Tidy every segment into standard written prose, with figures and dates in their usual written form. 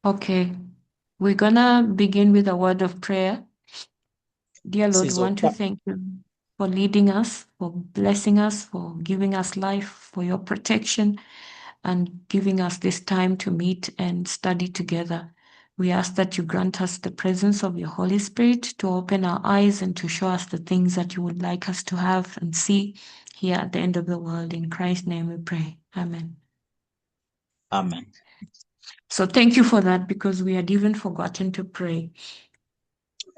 Okay, we're gonna begin with a word of prayer. Dear Lord, we want to thank you for leading us, for blessing us, for giving us life, for your protection, and giving us this time to meet and study together. We ask that you grant us the presence of your Holy Spirit to open our eyes and to show us the things that you would like us to have and see here at the end of the world. In Christ's name we pray. Amen. Amen. So thank you for that, because we had even forgotten to pray.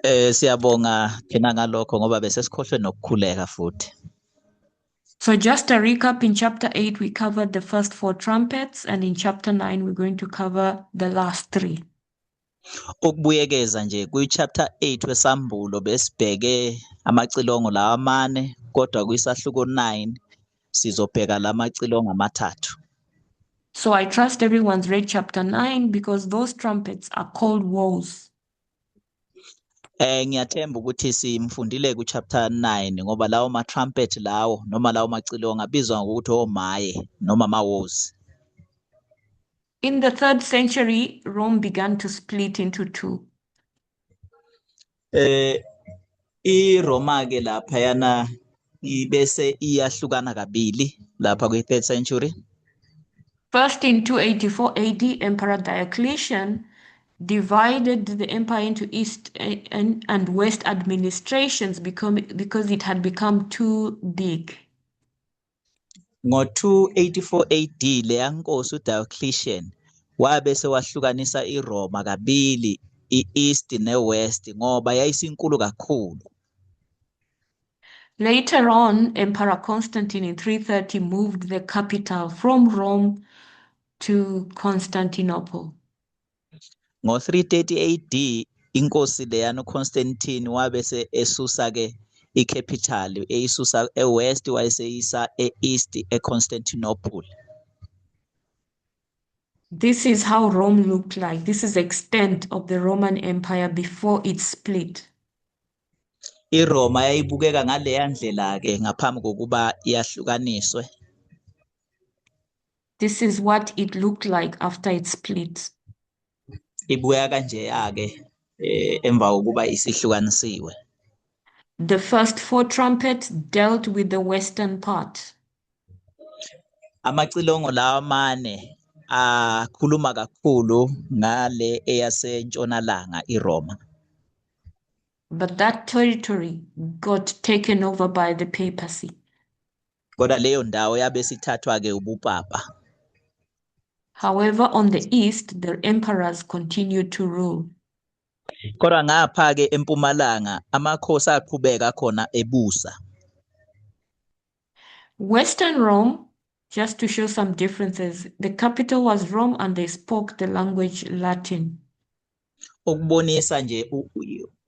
Siyabonga thina ngalokho ngoba bese sikhohlwe nokukhuleka futhi. So just a recap, in chapter 8 we covered the first 4 trumpets, and in chapter 9 we're going to cover the last 3. Ukubuyekeza nje kwi-chapter 8 wesambulo besibheke amacilongo lawa amane, kodwa kwisahluko 9 sizobheka lamacilongo amathathu. So I trust everyone's read chapter 9, because those trumpets are called woes. Ngiyathemba ukuthi simfundile ku-chapter 9 ngoba lawo ma-trumpet lawo noma lawo macilongo abizwa ngokuthi omaye noma ama-woes. In the 3rd century, Rome began to split into 2. IRoma ke laphayana ibese iyahlukana kabili lapha kwi-3rd century. First, in 284 AD, Emperor Diocletian divided the empire into East and West administrations because it had become too big. Ngo-284 AD leya nkosi uDiocletian wabese wahlukanisa iRoma kabili, i-East ne-West ngoba yayisinkulu kakhulu. Later on, Emperor Constantine in 330 moved the capital from Rome to Constantinople. Ngo-330 AD inkosi leyana uConstantine wabese esusa ke icapital eyisusa e-West wayeseyisa e-East eConstantinople. This is how Rome looked like. This is the extent of the Roman Empire before it split. IRoma yayibukeka ngaleya ndlela ke ngaphambi kokuba iyahlukaniswe. This is what it looked like after it split. Ibukeka kanjeya ke emva kokuba isihlukanisiwe. The first 4 trumpets dealt with the western part. Amacilongo lawa amane akhuluma kakhulu ngale eyasentshonalanga iRoma. But that territory got taken over by the papacy. Kodwa leyo ndawo yabe sithathwa ke ubupapa. However, on the east, the emperors continued to rule. Kodwa ngapha ke empumalanga amakhosi aqhubeka khona ebusa. Western Rome, just to show some differences, the capital was Rome and they spoke the language Latin. Ukubonisa nje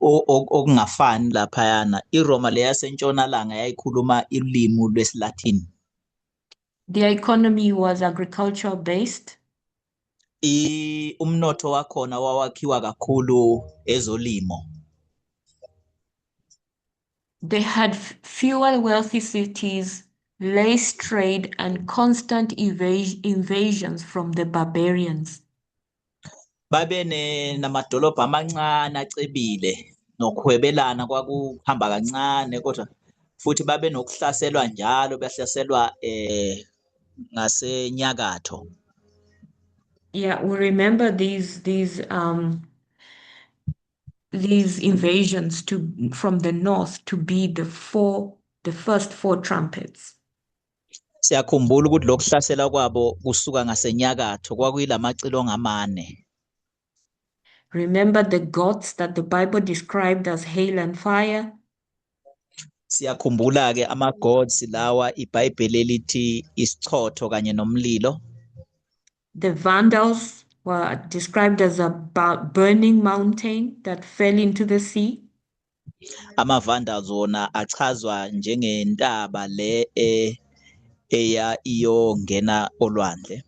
okungafani laphayana, iRoma leyasentshonalanga yayikhuluma ilimi lwesiLatin. Their economy was agricultural based. Umnotho wakhona wawakhiwa kakhulu ezolimo. They had fewer wealthy cities, less trade, and constant invasions from the barbarians. Babe namadolobha amancane acebile, nokuhwebelana kwakuhamba kancane, kodwa futhi babe nokuhlaselwa njalo, behlaselwa ngasenyakatho. Yeah, we remember these invasions from the north to be the first 4 trumpets. Siyakhumbula ukuthi lokuhlasela kwabo kusuka ngasenyakatho kwakuyilamacilongo amane. Remember the gods that the Bible described as hail and fire? Siyakhumbula ke ama-gods lawa iBhayibheli lithi isichotho kanye nomlilo. The Vandals were described as a burning mountain that fell into the sea. Ama-Vandals wona achazwa njengentaba le eya iyongena olwandle.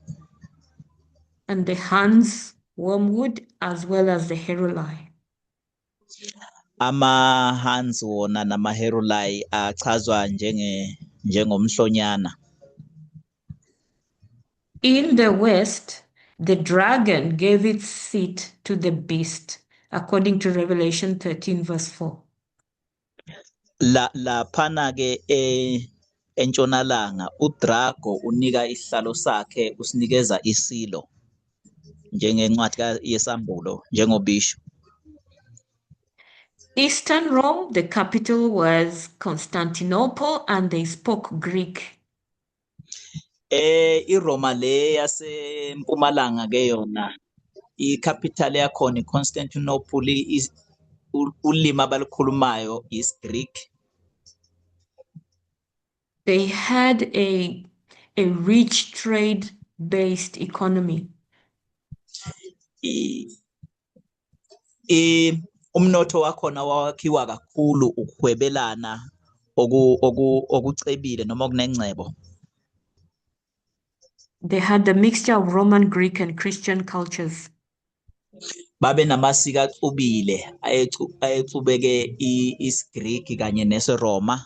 And the Huns, wormwood, as well as the Heruli. Ama-Huns wona nama-Heruli achazwa njengomhlonyana. In the West, The dragon gave its seat to the beast, according to Revelation 13, verse 4. Laphana ke entshonalanga uDrago unika isihlalo sakhe usinikeza isilo njengencwadi yesambulo njengobisho. Eastern Rome, the capital was Constantinople, and they spoke Greek. IRoma le yasempumalanga ke yona icapital yakhona iConstantinople, ulimi abalukhulumayo is Greek. They had a rich trade-based economy. Umnotho wakhona wakhiwa kakhulu ukuhwebelana okucebile noma okunengcebo. They had a mixture of Roman, Greek, and Christian cultures. Babe namasiko axubile ayexubeke isiGreek kanye nesiRoma.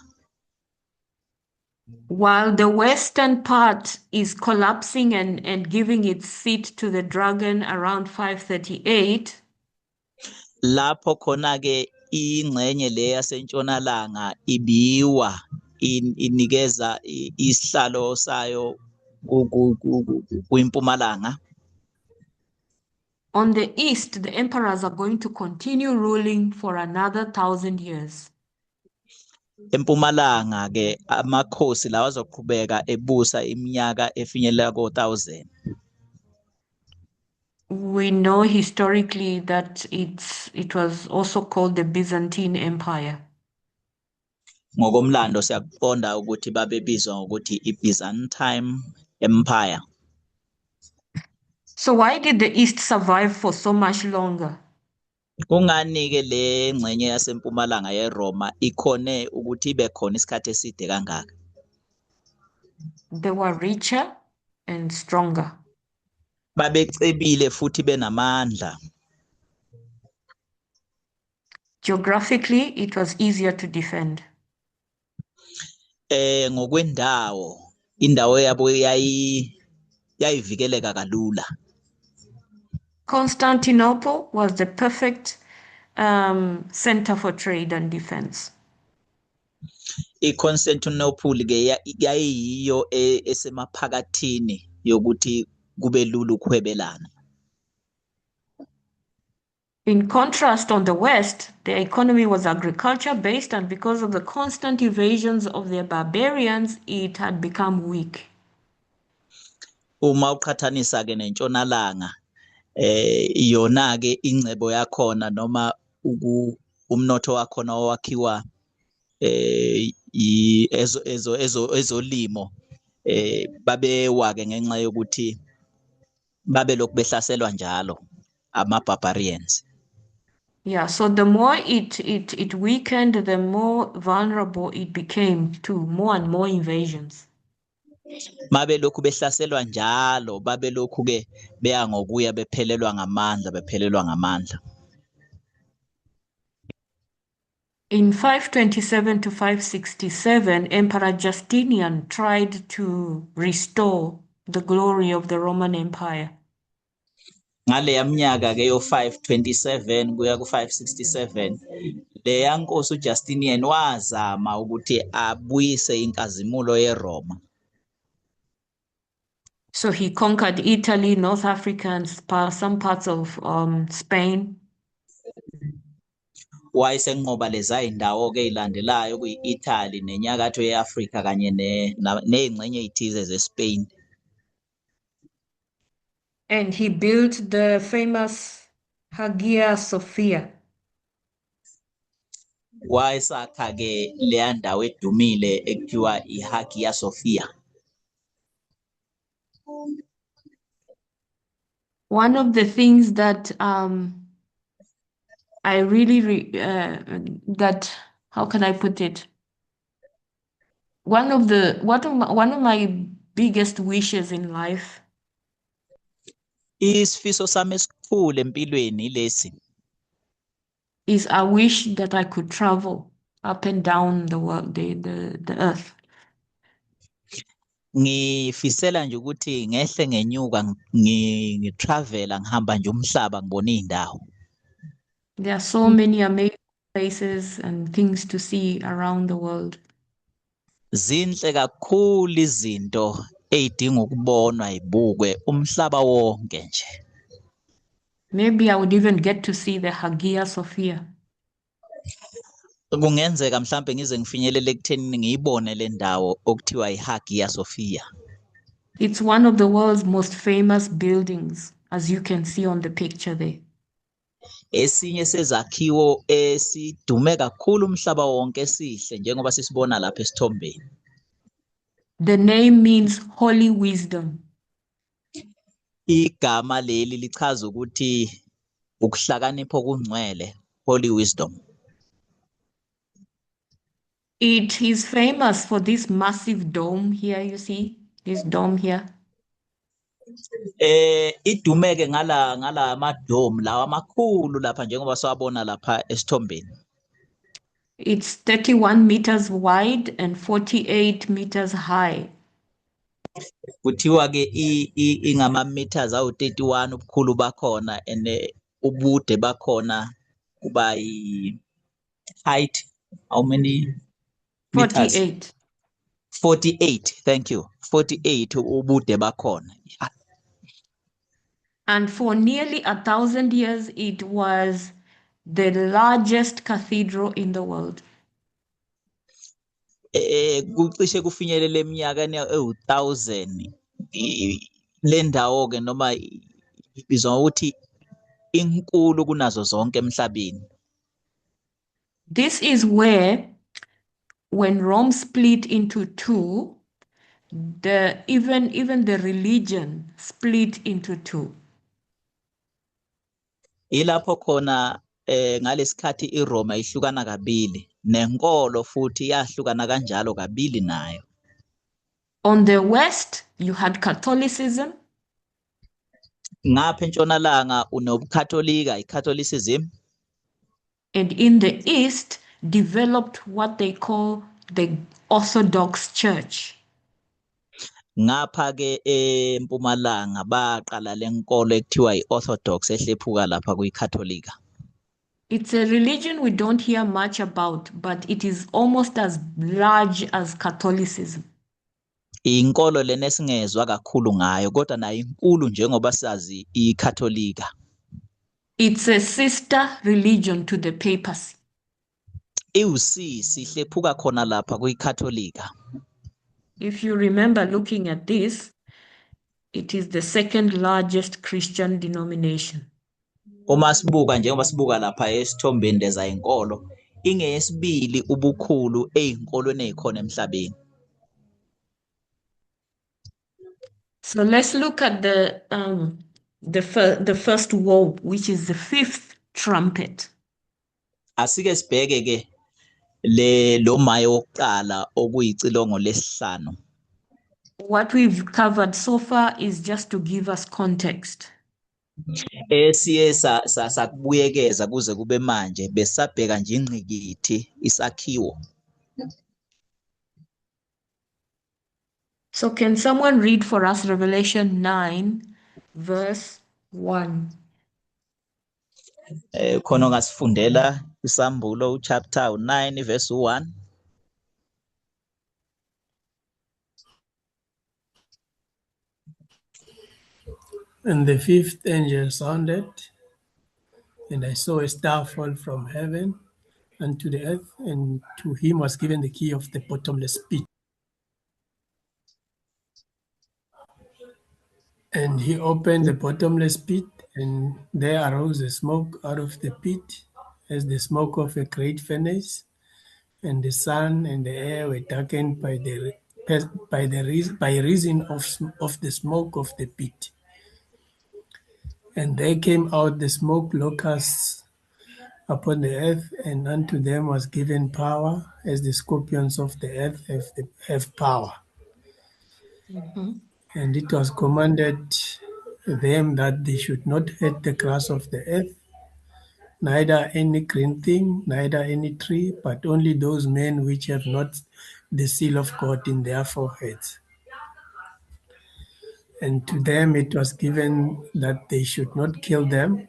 While the western part is collapsing and giving its seat to the dragon around 538, lapho khona ke ingxenye le yasentshonalanga ibiwa inikeza isihlalo sayo kwimpumalanga. On the east, the emperors are going to continue ruling for another 1,000 years. Empumalanga ke amakhosi lawa azoqhubeka ebusa iminyaka efinyelela ko-1000. We know historically that it was also called the Byzantine Empire. Ngokomlando siyakuqonda ukuthi babebizwa ngokuthi i-Byzantine Empire. So why did the East survive for so much longer? Kungani ke le ngxenye yasempumalanga yeRoma ikhone ukuthi ibe khona isikhathi eside kangaka? They were richer and stronger. Babecebile futhi benamandla. Geographically, it was easier to defend. Ngokwendawo, indawo yabo yayivikeleka kalula. Constantinople was the perfect center for trade and defense. IConstantinople ke yayiyiyo esemaphakathini yokuthi kube lula ukuhwebelana. In contrast, on the west, the economy was agriculture-based, and because of the constant invasions of the barbarians, it had become weak. Uma uqhathanisa ke nentshonalanga, iyona ke ingcebo yakhona noma umnotho wakhona owakhiwa ezolimo babewa ke ngenxa yokuthi babe lokhu behlaselwa njalo ama-barbarians. Yeah, so the more it weakened, the more vulnerable it became to more and more invasions. Mabe lokhu behlaselwa njalo babe lokhu ke beya ngokuya bephelelwa ngamandla. In 527 to 567, Emperor Justinian tried to restore the glory of the Roman Empire. Ngaleya minyaka ke yo-527 kuya ku-567 leya nkosi uJustinian wazama ukuthi abuyise inkazimulo yeRoma. So he conquered Italy, North Africa, and some parts of Spain. Wayesenqoba leza indawo ke ilandelayo kuyi-Italy nenyakatho ye-Afrika kanye nezingxenye ezithize zeSpain. And he built the famous Hagia Sophia. Wayesakha ke leya ndawo edumile ekuthiwa iHagia Sophia. One of the things that I really that, how can I put it? One of my biggest wishes in life Isifiso sami esikhulu empilweni ilesi. Is I wish that I could travel up and down the world, the earth. ngifisela nje ukuthi ngehle ngenyuka ngitravela ngihamba nje umhlaba ngibona iy'ndawo. There are so many amazing places and things to see around the world. Zinhle kakhulu izinto ey'dinga ukubonwa ibukwe umhlaba wonke nje. Maybe I would even get to see the Hagia Sophia. Kungenzeka mhlambe ngize ngifinyelele ekutheni ngiyibone le ndawo okuthiwa iHagia Sophia. It's one of the world's most famous buildings, as you can see on the picture there. Esinye sezakhiwo esidume kakhulu umhlaba wonke esihle njengoba sisibona lapha esithombeni. The name means holy wisdom. Igama leli lichaza ukuthi ukuhlakanipha okungcwele, holy wisdom. It is famous for this massive dome here, you see, this dome here. Idumeke ngala amadome lawa amakhulu lapha njengoba siwabona lapha esithombeni. It's 31 meters wide and 48 meters high. Kuthiwa ke ingama meters awu-31 ubukhulu bakhona and ubude bakhona kuba height how many meters? 48. 48, thank you. 48 ubude bakhona. And for nearly 1,000 years, it was the largest cathedral in the world. Kucishe kufinyelele eminyakeni ewu-1000 le ndawo ke noma ibizwa ukuthi inkulu kunazo zonke emhlabeni. This is where, when Rome split into two, even the religion split into two. Ilapho khona ngalesikhathi iRoma ihlukana kabili nenkolo futhi yahlukana kanjalo kabili nayo. On the west you had Catholicism. Ngapha entshonalanga unobuKatolika, iCatholicism. And in the east developed what they call the Orthodox Church. Ngapha ke eMpumalanga baqala lenkolo ekuthiwa iOrthodox ehlephuka lapha kuyiKatolika. It's a religion we don't hear much about, but it is almost as large as Catholicism. Inkolo lena esingezwa kakhulu ngayo kodwa nayo inkulu njengoba sazi iKatolika. It's a sister religion to the papacy. Iwusisi ihlephuka khona lapha kuyiKatolika. If you remember looking at this, it is the second largest Christian denomination. Uma sibuka njengoba sibuka lapha esithombeni leza inkolo ingeyesibili ubukhulu eyinkolweni ezikhona emhlabeni. So let's look at the first woe, which is the fifth trumpet. Asike sibheke ke lo maye wokuqala okuyicilongo lesihlanu. What we've covered so far is just to give us context. Siye sakubuyekeza kuze kube manje besabheka nje ingqikithi isakhiwo. So can someone read for us Revelation 9 verse 1? Khona ngasifundela isambulo chapter 9 verse 1. And the fifth angel sounded, and I saw a star fall from heaven unto the earth, and to him was given the key of the bottomless pit. And he opened the bottomless pit, and there arose a smoke out of the pit, as the smoke of a great furnace, and the sun and the air were darkened by reason of the smoke of the pit. And there came out the smoke locusts upon the earth, and unto them was given power, as the scorpions of the earth have power. Mm-hmm. And it was commanded them that they should not hurt the grass of the earth, neither any green thing, neither any tree, but only those men which have not the seal of God in their foreheads. And to them it was given that they should not kill them,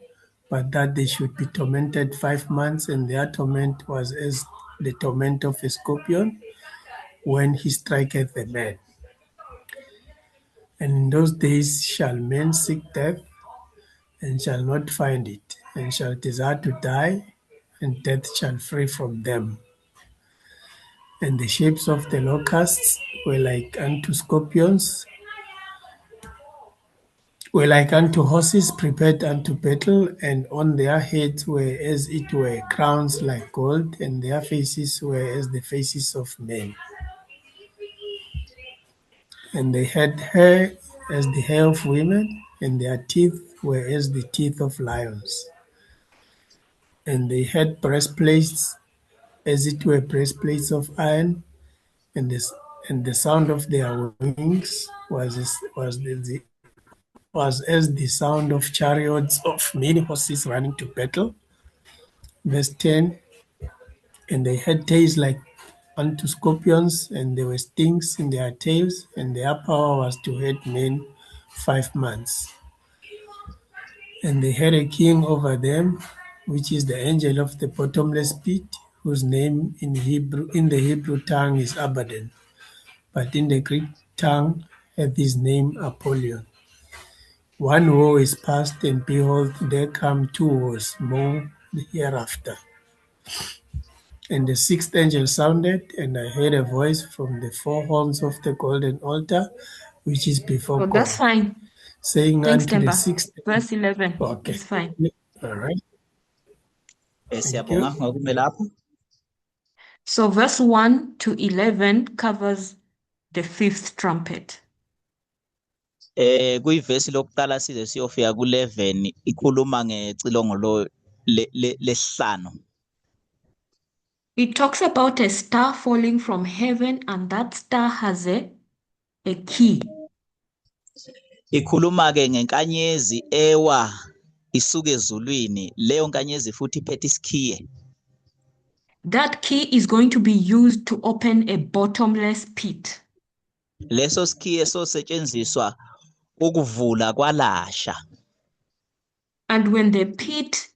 but that they should be tormented 5 months, and their torment was as the torment of a scorpion when he striketh the man. And in those days shall men seek death, and shall not find it, and shall desire to die, and death shall flee from them. And the shapes of the locusts were like unto scorpions, were like unto horses prepared unto battle, and on their heads were as it were crowns like gold, and their faces were as the faces of men. And they had hair as the hair of women, and their teeth were as the teeth of lions. And they had breastplates as it were breastplates of iron, and the sound of their wings was as the sound of chariots of many horses running to battle. Verse 10, and they had tails like unto scorpions, and there were stings in their tails, and their power was to hurt men 5 months. And they had a king over them, which is the angel of the bottomless pit, whose name in the Hebrew tongue is Abaddon, but in the Greek tongue hath his name Apollyon. One war is past, and behold, there come 2 wars more hereafter. And the 6th angel sounded, and I heard a voice from the 4 horns of the golden altar, which is before Oh, God, that's fine. saying Thanks, unto the Temba. 6th. Verse 11 Okay. is fine. All right. Siyabonga ngokume lapho. So verse 1 to 11 covers the 5th trumpet. Kuyivesi lokuqala size siyofika ku11 ikhuluma ngecilongo lesihlanu. It talks about a star falling from heaven, and that star has a key. Ikhuluma ke ngenkanyezi ewa isuke ezulwini, leyo nkanyezi futhi iphethe isikhiye. That key is going to be used to open a bottomless pit. Leso sikhiye sosetshenziswa ukuvula kwalasha. And when the pit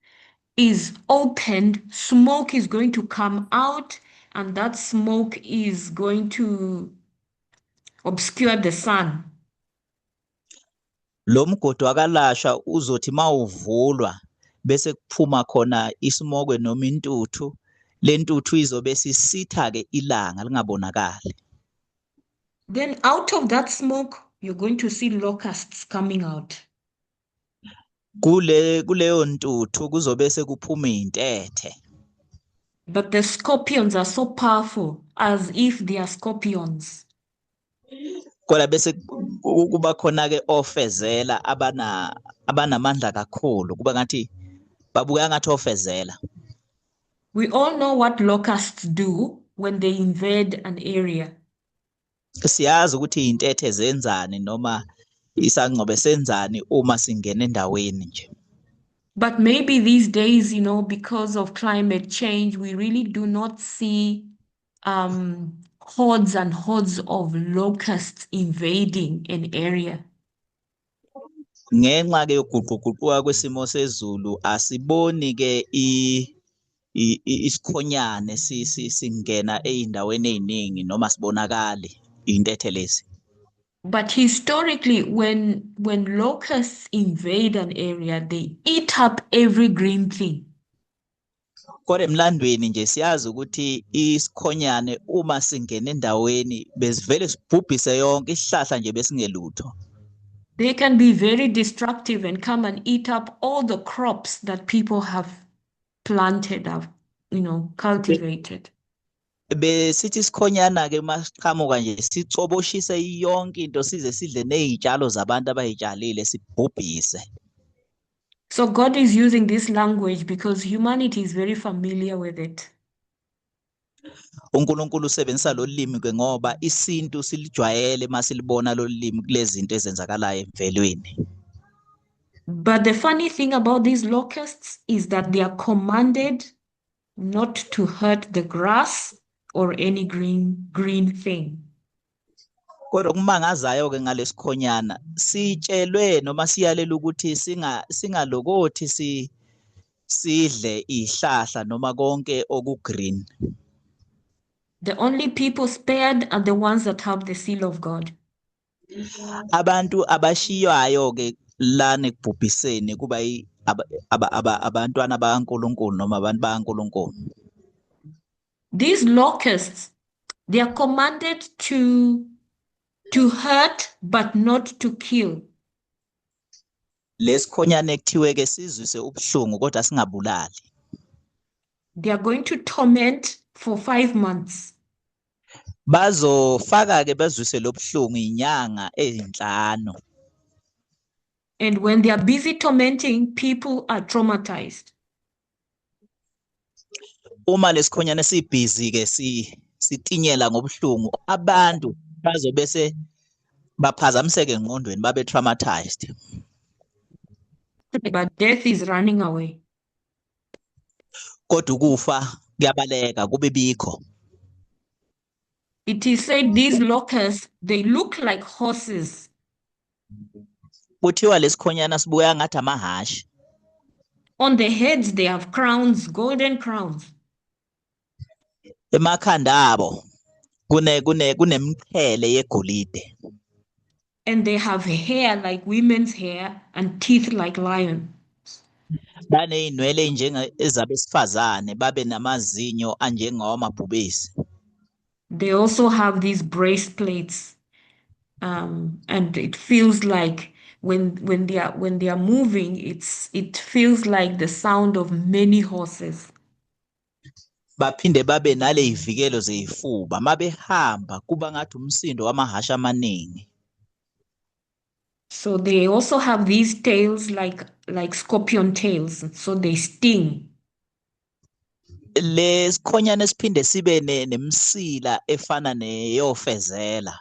is opened, smoke is going to come out, and that smoke is going to obscure the sun. Lo mgodi wakalasha uzothi mawuvulwa bese kuphuma khona isimoke noma intuthu, lentuthu izobe sisitha ke ilanga lingabonakali. Then out of that smoke, you're going to see locusts coming out. Kuleyo ntuthu kuzobe sekuphuma izintethe. But the scorpions are so powerful, as if they are scorpions. Kodwa bese kuba khona ke ofezela abanamandla kakhulu, kuba ngathi babuka ngathi ofezela. We all know what locusts do when they invade an area. Siyazi ukuthi izintethe zenzani noma isangcobe senzani uma singena endaweni nje. But maybe these days, because of climate change, we really do not see hordes and hordes of locusts invading an area. Ngenxa ke yokuguquguquka kwesimo sezulu asiboni ke isikhonyane singena eyindaweni eziningi noma sibonakali intethe lezi. But historically, when locusts invade an area, they eat up every green thing. Kodwa emlandweni nje siyazi ukuthi isikhonyane uma singena endaweni besivele sibhubhise yonke isihlahla nje besingelutho. They can be very destructive and come and eat up all the crops that people have planted, cultivated. Besithi isikhonyana ke masiqhamuka nje sicoboshise yonke into size sidle nezitshalo zabantu abayitshalile sibhubhise. So God is using this language because humanity is very familiar with it. uNkulunkulu usebenzisa lo limi ke ngoba isintu silijwayele masilibona lo limi kulezi zinto ezenzakalayo emvelweni. But the funny thing about these locusts is that they are commanded not to hurt the grass or any green thing. Kodwa kumangazayo ke ngalesikhonyana sitshelwe noma siyalela ukuthi singalokothi sidle ihlahla noma konke okugreen. The only people spared are the ones that have the seal of God. Abantu abashiywayo ke lana ekubhubhiseni kuba abantwana bakaNkulunkulu noma abantu bakaNkulunkulu. These locusts, they are commanded to hurt but not to kill. Lesikhonyana ekuthiwe ke sizwise ubuhlungu kodwa singabulali. They are going to torment for 5 months. Bazofaka ke bezwise lobuhlungu inyanga ezinhlanu. And when they are busy tormenting, people are traumatized. Uma lesikhonyana sibhizi ke sitinyela ngobuhlungu abantu bazobese baphazamiseke engqondweni babe traumatized. But death is running away. Kodwa ukufa kuyabaleka kube bikho. It is said these locusts, they look like horses. Kuthiwa lesikhonyana sibuya ngathi amahashi. On the heads, they have crowns, golden crowns. Emakhanda abo kunemqhele yegolide. And they have hair like women's hair and teeth like lions. Baneyinwele njenge ezabesifazane babe namazinyo anjengawamabhubesi. They also have these breastplates, and it feels like when they are moving, it feels like the sound of many horses. Baphinde babe nale ivikelo zeyifuba mabehamba kuba ngathi umsindo wamahashi amaningi. So they also have these tails like scorpion tails, so they sting. Lesikhonyana siphinde sibe nemsila efana neyofezela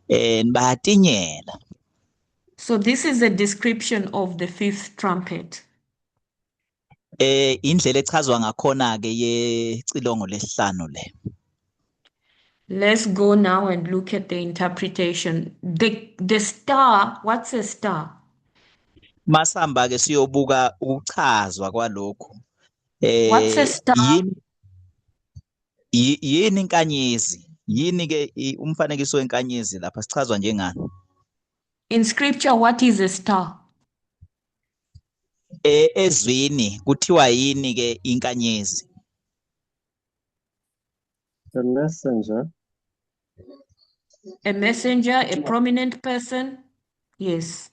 bayatinyela. So this is a description of the fifth trumpet. Indlela echazwa ngakhona ke yecilongo lesihlanu le. Let's go now and look at the interpretation. The star, what's a star? Masamba ke siyobuka ukuchazwa kwalokho. What's a star? Yini inkanyezi? Yini ke umfanekiso wenkanyezi lapha sichazwa njengani? In scripture, what is a star? Ezwini kuthiwa yini ke inkanyezi? A messenger. A messenger, a prominent person? Yes.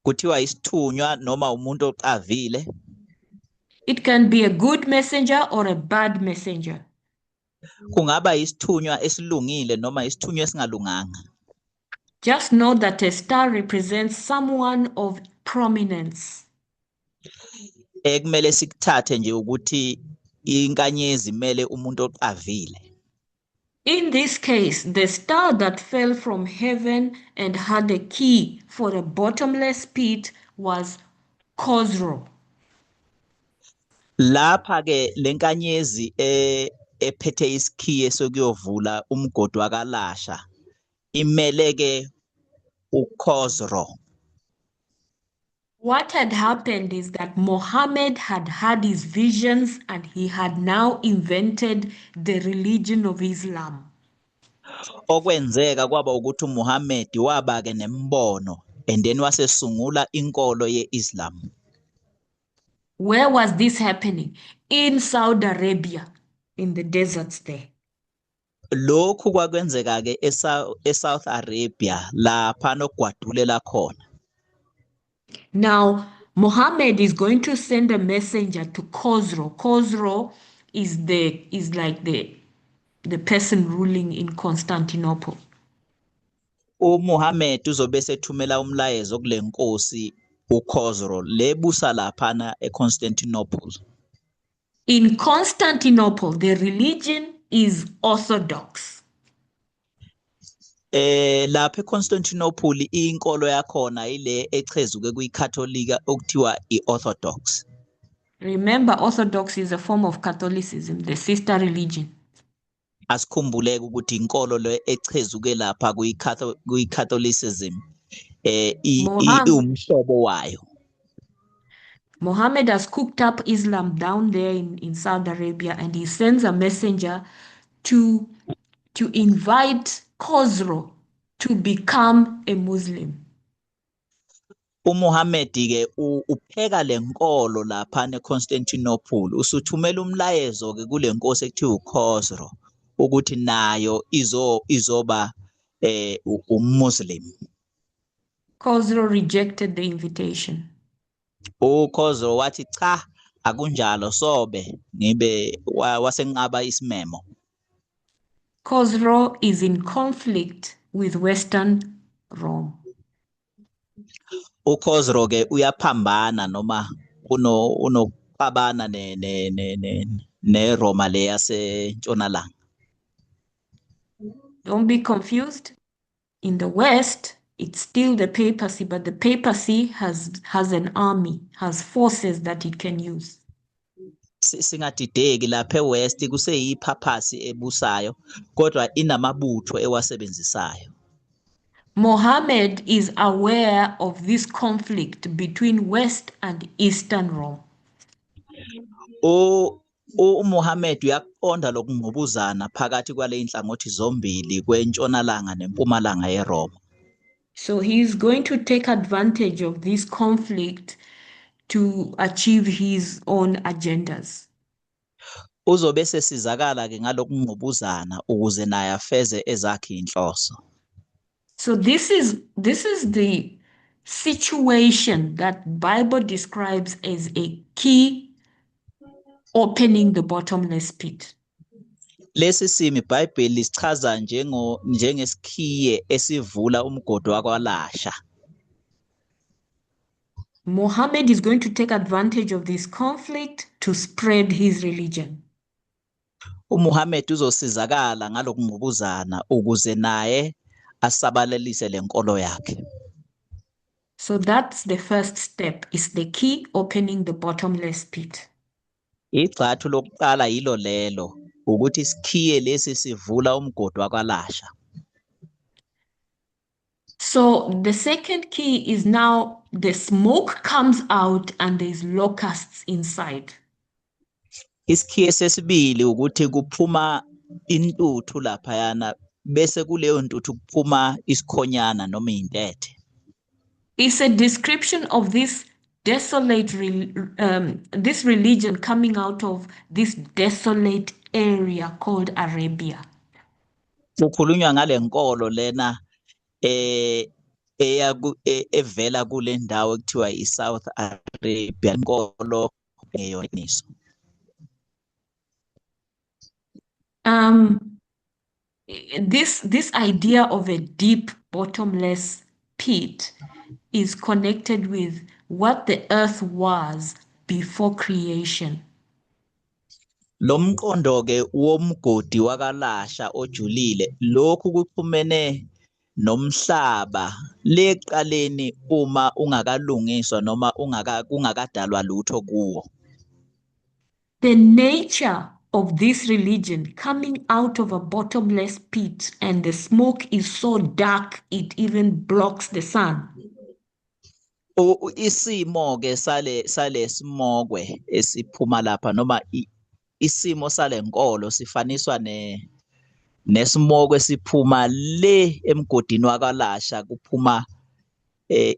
Kuthiwa isithunywa noma umuntu oqavile? It can be a good messenger or a bad messenger. Kungaba isithunywa esilungile noma isithunywa esingalunganga. Just know that a star represents someone of prominence. Kumele sikuthathe nje ukuthi inkanyezi imele umuntu oqavile. In this case, the star that fell from heaven and had a key for a bottomless pit was Khosrow. Lapha ke lenkanyezi ephethe isikhiye sokuyovula umgodi wakalasha imele ke uKhosrow. What had happened is that Muhammad had had his visions and he had now invented the religion of Islam. Okwenzeka kwaba ukuthi uMuhammad waba ke nembono and then wasesungula inkolo yeIslam. Where was this happening? In Saudi Arabia, in the deserts there. Lokhu kwakwenzeka ke eSouth Arabia lapha nokugwadulela khona. Now, Muhammad is going to send a messenger to Khosrow. Khosrow is like the person ruling in Constantinople. uMuhammad uzobe sethumela umlayezo kule nkosi uKhosrow lebusa laphana eConstantinople. In Constantinople, the religion is Orthodox. Lapha eConstantinople inkolo yakhona ile echezuke kuyiKatholika okuthiwa iOrthodox. Remember, Orthodox is a form of Catholicism, the sister religion. asikhumbuleke ukuthi inkolo le echezuke lapha kuyi-Catholicism umhlobo wayo. Mohammed has cooked up Islam down there in Saudi Arabia, and he sends a messenger to invite Khosrow to become a Muslim. uMuhammad ke upheka lenkolo lapha neConstantinople usuthumela umlayezo ke kule nkosi ekuthiwa uKhosrow ukuthi nayo izoba uMuslim. Khosrow rejected the invitation. uKhosrow wathi cha akunjalo sobe ngibe wasenqaba isimemo. Khosrow is in conflict with Western Rome. uKhosrow ke uyaphambana noma unoxabana neRoma le yasentshonalanga. Don't be confused. In the West, it's still the papacy, but the papacy has an army, has forces that it can use. Singadideki lapha eWest kuseyiphaphasi ebusayo kodwa inamabutho ewasebenzisayo. Mohammed is aware of this conflict between West and Eastern Rome. uMuhammad uyaqonda lokungqubuzana phakathi kwale inhlangothi zombili kwentshonalanga nempumalanga yeRoma. So he is going to take advantage of this conflict to achieve his own agendas. Uzobe sesizakala ke ngalokungqubuzana ukuze naye afeze ezakhe inhloso. So this is the situation that Bible describes as a key opening the bottomless pit. Lesi simo iBhayibheli lisichaza njengesikhiye esivula umgodo wakwalasha. Mohammed is going to take advantage of this conflict to spread his religion. uMuhammad uzosizakala ngalokungqubuzana ukuze naye asabalalise lenkolo yakhe. So that's the first step, is the key opening the bottomless pit. Igxathu lokuqala yilo lelo ukuthi isikhiye lesi sivula umgodo wakwalasha. So the second key is now the smoke comes out and there's locusts inside. Isikhiye sesibili ukuthi kuphuma intuthu laphayana bese kuleyo ntuthu kuphuma isikhonyana noma intethe. It's a description of this desolate this religion coming out of this desolate area called Arabia. Kukhulunywa ngale nkolo lena evela kule ndawo ekuthiwa iSouth Arabia, inkolo eyoniso. This idea of a deep bottomless pit is connected with what the earth was before creation. Lo mqondo ke womgodi wakalasha ojulile lokhu kuxhumene nomhlaba leqaleni uma ungakalungiswa noma kungakadalwa lutho kuwo. The nature of this religion coming out of a bottomless pit, and the smoke is so dark it even blocks the sun. Isimo ke sale smogwe esiphuma lapha noma isimo sale nkolo sifaniswa nesimogwe siphuma le emgodini wakalasha kuphuma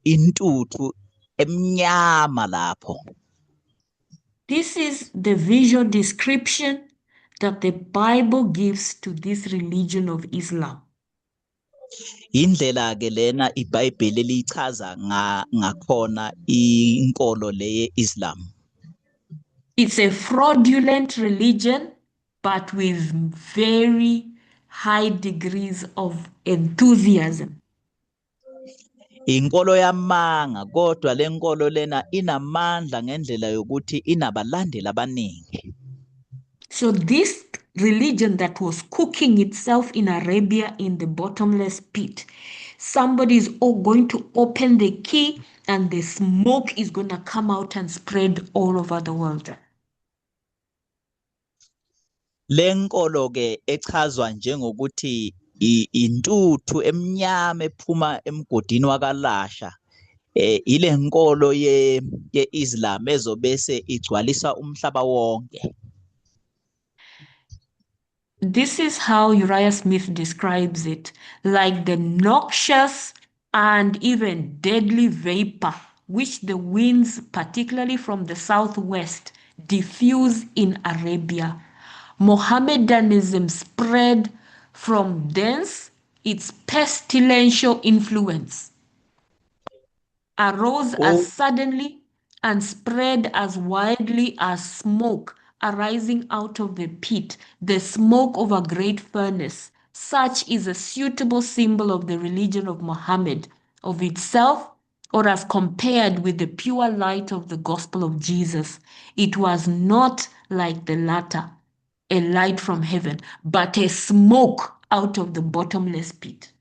intuthu emnyama lapho. This is the visual description that the Bible gives to this religion of Islam. Indlela ke lena iBhayibheli lichaza ngakhona inkolo le Islam. It's a fraudulent religion, but with very high degrees of enthusiasm. Inkolo yamanga kodwa lenkolo lena inamandla ngendlela yokuthi inabalandeli abaningi. So this religion that was cooking itself in Arabia in the bottomless pit, somebody is going to open the key and the smoke is going to come out and spread all over the world. Lenkolo ke echazwa njengokuthi intuthu emnyama ephuma emgodini wakaLasha ile nkolo ye-Islam ezobese igcwalisa umhlaba wonke. This is how Uriah Smith describes it, like the noxious and even deadly vapor which the winds, particularly from the southwest, diffuse in Arabia. Mohammedanism spread from thence, its pestilential influence arose as suddenly and spread as widely as smoke arising out of the pit, the smoke of a great furnace. Such is a suitable symbol of the religion of Muhammad, of itself, or as compared with the pure light of the gospel of Jesus. It was not like the latter, a light from heaven, but a smoke out of the bottomless pit.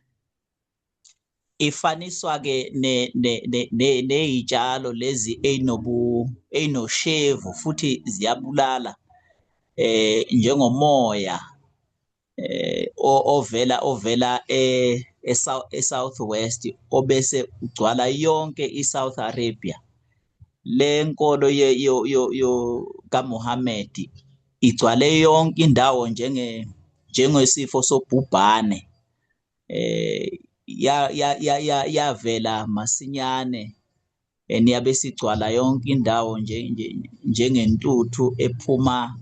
Ifaniswa ke nezitshalo lezi ezinoshevu futhi ziyabulala njengomoya ovela e-Southwest obese ugcwala yonke iSouth Arabia. Le nkolo kaMuhammad igcwale yonke indawo njengesifo sobhubhane. Yavela masinyane yabe sigcwala yonke indawo njengentuthu ephuma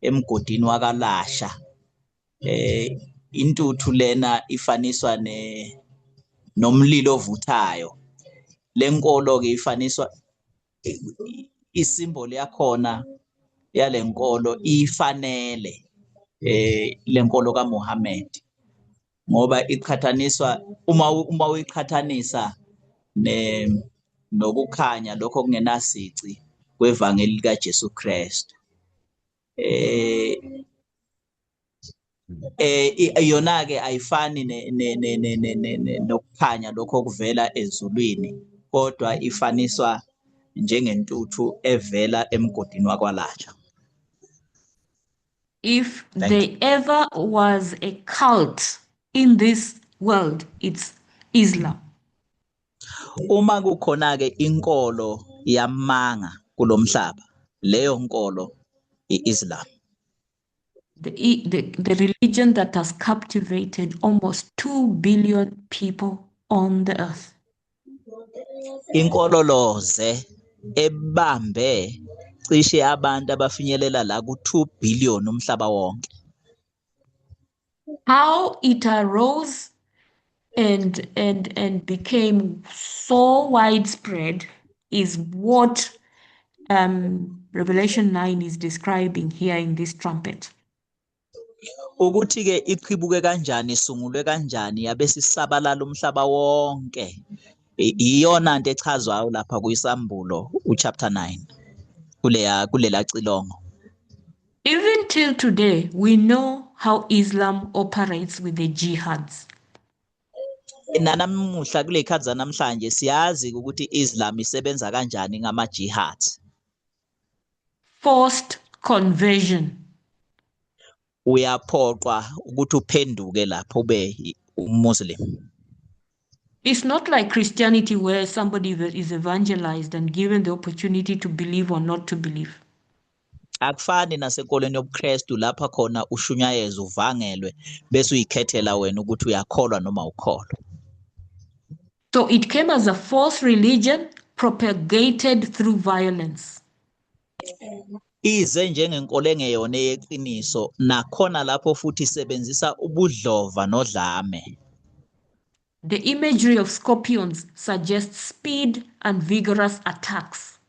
emgodini wakaLasha. Intuthu lena ifaniswa nomlilo ovuthayo. Lenkolo ke ifaniswa isimboli yakhona yalenkolo ifanele lenkolo kaMuhammad ngoba iqhathaniswa uma uyiqhathanisa nokukhanya lokho okungenasici kwevangeli likaJesu Kristu. Yona ke ayifani nokukhanya lokho okuvela ezulwini kodwa ifaniswa njengentuthu evela emgodini wakwaLasha. If there ever was a cult in this world, it's Islam. Uma kukhona ke inkolo yamanga kulomhlaba, leyo nkolo iIslam. The religion that has captivated almost 2 billion people on the earth. Inkolo loze ebambe cishe abantu abafinyelela la ku2 billion umhlaba wonke. How it arose and became so widespread is what Revelation 9 is describing here in this trumpet. Ukuthi ke iqhibuke kanjani isungulwe kanjani yabe sisabalala umhlaba wonke. Iyona into echazwayo lapha kuyisambulo uchapter 9 kulela cilongo. Even till today we know how Islam operates with the jihads. Nanamuhla kule khathi zanamhlanje siyazi ukuthi Islam isebenza kanjani ngama jihads. Forced conversion. Uyaphoqwa ukuthi uphenduke lapho ube uMuslim. It's not like Christianity where somebody is evangelized and given the opportunity to believe or not to believe. Akufani nasenkolweni yobuKristu lapha khona ushunyayeza uvangelwe bese uyikhethela wena ukuthi uyakholwa noma ukholwa. So it came as a false religion propagated through violence. Ize njengenkolo engeyona yeqiniso nakhona lapho futhi isebenzisa ubudlova nodlame. The imagery of scorpions suggests speed and vigorous attacks.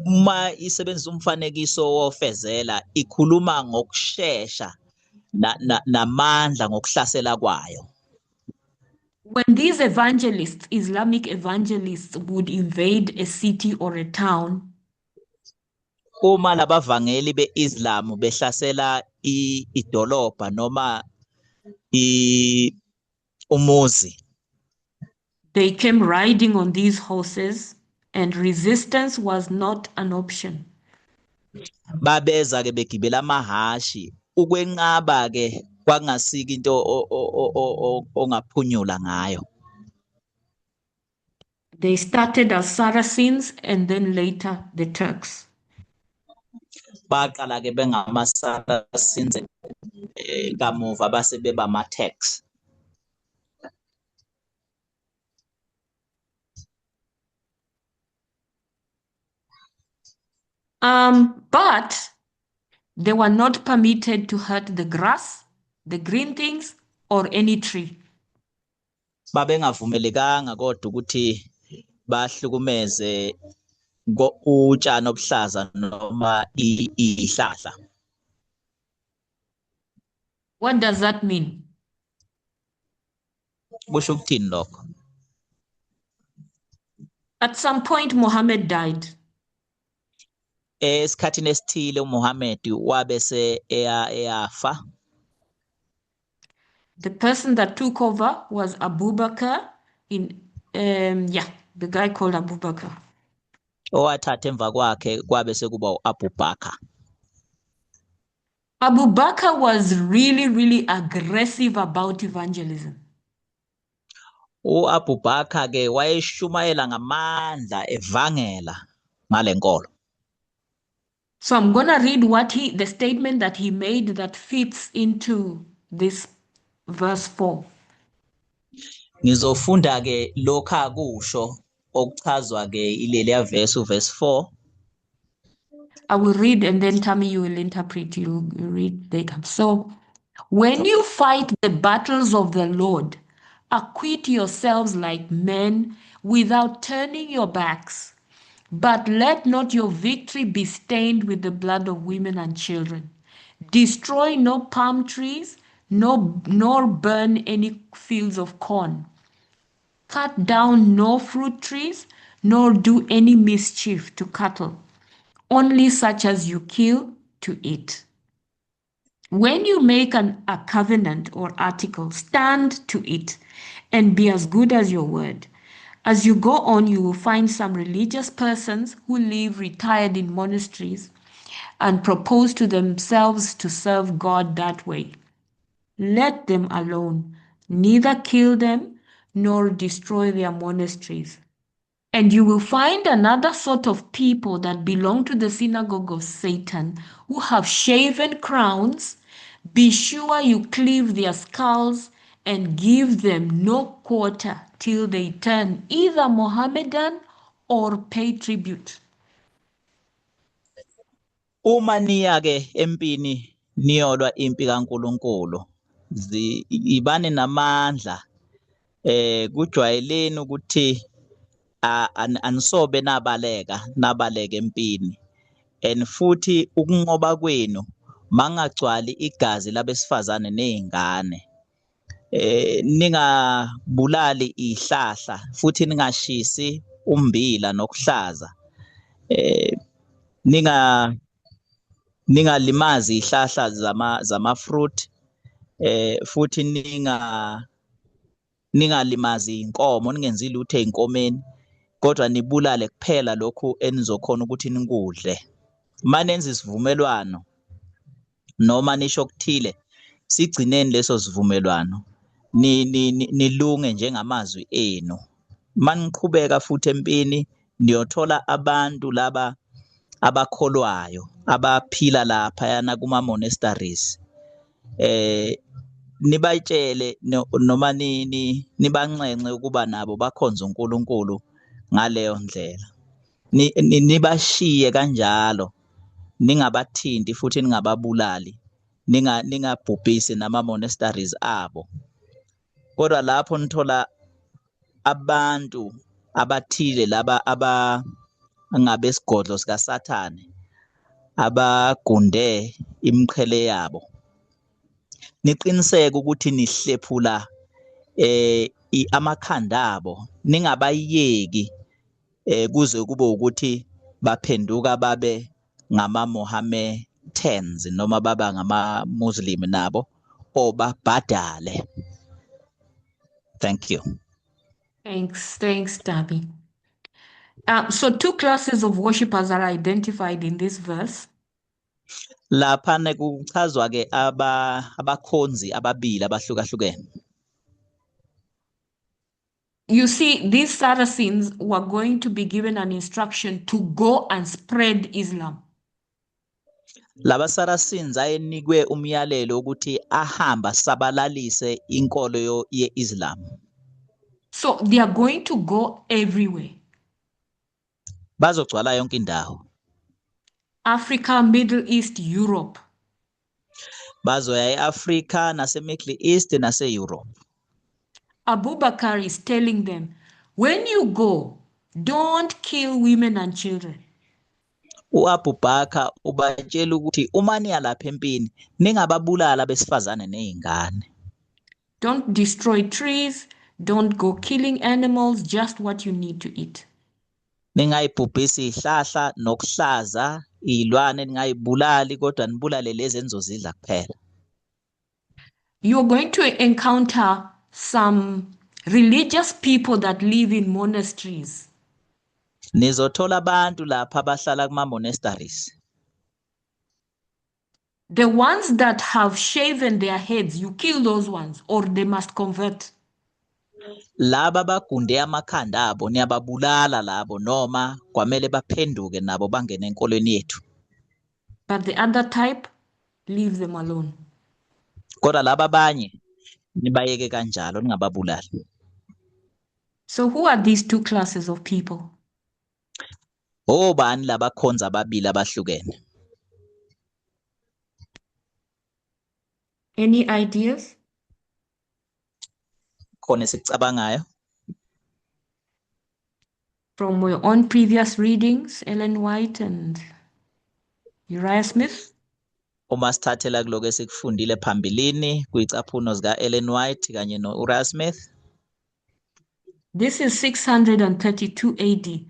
Uma isebenzisa umfanekiso wofezela ikhuluma ngokusheshsha namandla ngokuhlasela kwayo. When these evangelists, Islamic evangelists, would invade a city or a town, uma labavangeli beIslam behlasela idolobha noma umuzi, they came riding on these horses and resistance was not an option. babeza ke begibela amahashi ukwenqaba ke kwangasika into ongaphunyula ngayo. They started as Saracens and then later the Turks. Baqala ke bengama-Saracens kamuva base beba ama-Turks. But they were not permitted to hurt the grass, the green things, or any tree. Babengavumelekanga kodwa ukuthi bahlukumeze utshani obuhlaza noma ihlahla. What does that mean? Kusho ukuthini lokho? At some point, Muhammad died. Esikhathini esithile uMuhammad wabese eyafa. The person that took over was Abu Bakr the guy called Abu Bakr. Owathatha emva kwakhe kwabe sekuba uAbu Bakr. Abu Bakr was really, really aggressive about evangelism. uAbu Bakr ke wayeshumayela ngamandla evangela ngalenkolo. So I'm going to read the statement that he made that fits into this verse 4. Ngizofunda ke lokho akusho okuchazwa ke ileliya verse 4. I will read and then Tammy, you will interpret, you read later. So, when you fight the battles of the Lord, acquit yourselves like men without turning your backs. But let not your victory be stained with the blood of women and children. Destroy no palm trees, nor burn any fields of corn. Cut down no fruit trees, nor do any mischief to cattle, only such as you kill to eat. When you make a covenant or article, stand to it and be as good as your word. As you go on, you will find some religious persons who live retired in monasteries and propose to themselves to serve God that way. Let them alone, neither kill them nor destroy their monasteries. And you will find another sort of people that belong to the synagogue of Satan, who have shaven crowns. Be sure you cleave their skulls and give them no quarter till they turn either Mohammedan or pay tribute. Uma niya ke empini niyolwa impi kaNkuluNkulu, ibane namandla. Kujwayeleni ukuthi anisobe nabaleka empini. And futhi ukunqoba kwenu mangagcwali igazi labesifazane nezingane. Ningabulali ihlahla futhi ningashisi umbila nokuhlaza. Ningalimazi ihlahla zama-fruit, futhi ningalimazi inkomo, ningenzi lutho ey'nkomeni, kodwa nibulale kuphela lokhu enizokhona ukuthi nikudle. Manenza isivumelwano noma nisho okuthile, sigcineni leso sivumelwano, nilunge njengamazwi enu. Maniqhubeka futhi empini niyothola abantu laba abakholwayo abaphila laphayana kuma-monasteries. Nibatshele noma nibanxenxe ukuba nabo bakhonze uNkulunkulu ngaleyo ndlela. Nibashiye kanjalo, ningabathinti futhi ningababulali, ningabhubhisi nama-monasteries abo. Kodwa lapho nithola abantu abathile laba ngabesigodlo sikaSathane abagunde imiqhele yabo, niqiniseke ukuthi nihlephula amakhanda abo, ningabayeki kuze kube ukuthi baphenduka babe ngama-Mohammedans noma baba ngama-Muslim nabo, or babhadale. Thank you. Thanks, Dabi. So 2 classes of worshippers are identified in this verse. Laphana kuchazwa ke abakhonzi ababili abahlukahlukene. You see, these Saracens were going to be given an instruction to go and spread Islam. Laba Saracens ayenikwe umyalelo ukuthi ahamba sabalalise inkolo ye-Islam. So they are going to go everywhere. Bazogcwala yonke indawo. Africa, Middle East, Europe. Bazoya e-Africa nase-Middle East nase-Europe. Abu Bakr is telling them, when you go, don't kill women and children. U-Abu Bakr ubatshela ukuthi uma niya lapha empini ningababulala besifazane nezingane. Don't destroy trees, don't go killing animals, just what you need to eat. Ningayibhubhisi izihlahla nokuhlaza izilwane ningayibulali kodwa nibulale lezi enizozidla kuphela. You're going to encounter some religious people that live in monasteries. Nizothola abantu lapha abahlala kuma-monasteries. The ones that have shaven their heads, you kill those ones or they must convert. Laba bagunde amakhanda abo niyababulala labo noma kwamele baphenduke nabo bangene enkolweni yethu. But the other type, leave them alone. Kodwa laba abanye nibayeke kanjalo ningababulali. So who are these two classes of people? Obani laba khonza ababili abahlukene? Any ideas? Khona sikucabangayo. From your own previous readings, Ellen White and Uriah Smith? Uma sithathela kuloko esikufundile phambilini kuyicaphuno zika Ellen White kanye no Uriah Smith. This is 632 AD.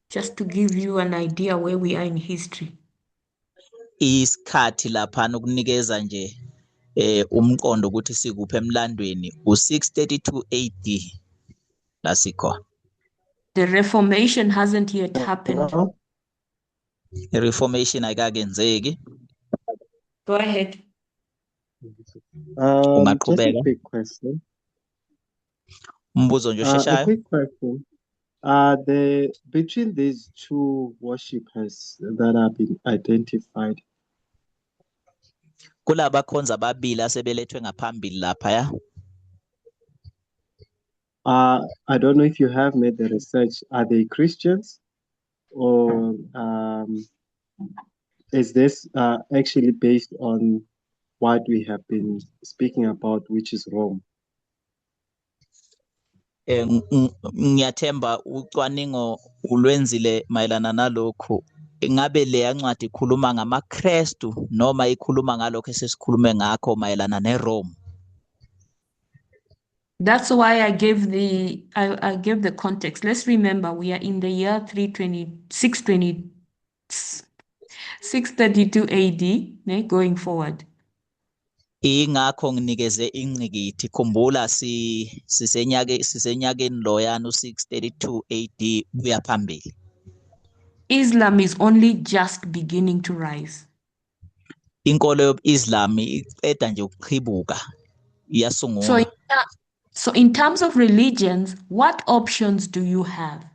Just to give you an idea where we are in history. Isikhathi laphana ukunikeza nje umqondo ukuthi sikuphi emlandweni u632 AD lasikho. The Reformation hasn't yet happened. I-Reformation ayikakenzeki. Go ahead. Just a quick question. Umbuzo nje A osheshayo. quick question. Between these two worshippers that have been identified, Kulaba khonza ababili asebelethwe ngaphambili lapha. I don't know if you have made the research. Are they Christians, or is this actually based on what we have been speaking about, which is Rome? Ngiyathemba ucwaningo ulwenzile mayelana nalokho. Ingabe leya ncwadi ikhuluma ngamaKristu noma ikhuluma ngalokho esesikhulume ngakho mayelana neRome? That's why I gave the context. Let's remember we are in the year 632 AD, going forward. Ingakho nginikeze ingqikithi. Khumbula sisenyakeni loyana u632 AD kuya phambili. Islam is only just beginning to rise. Inkolo yobu-Islam iqeda nje ukuchibuka, iyasungulwa. So in terms of religions, what options do you have?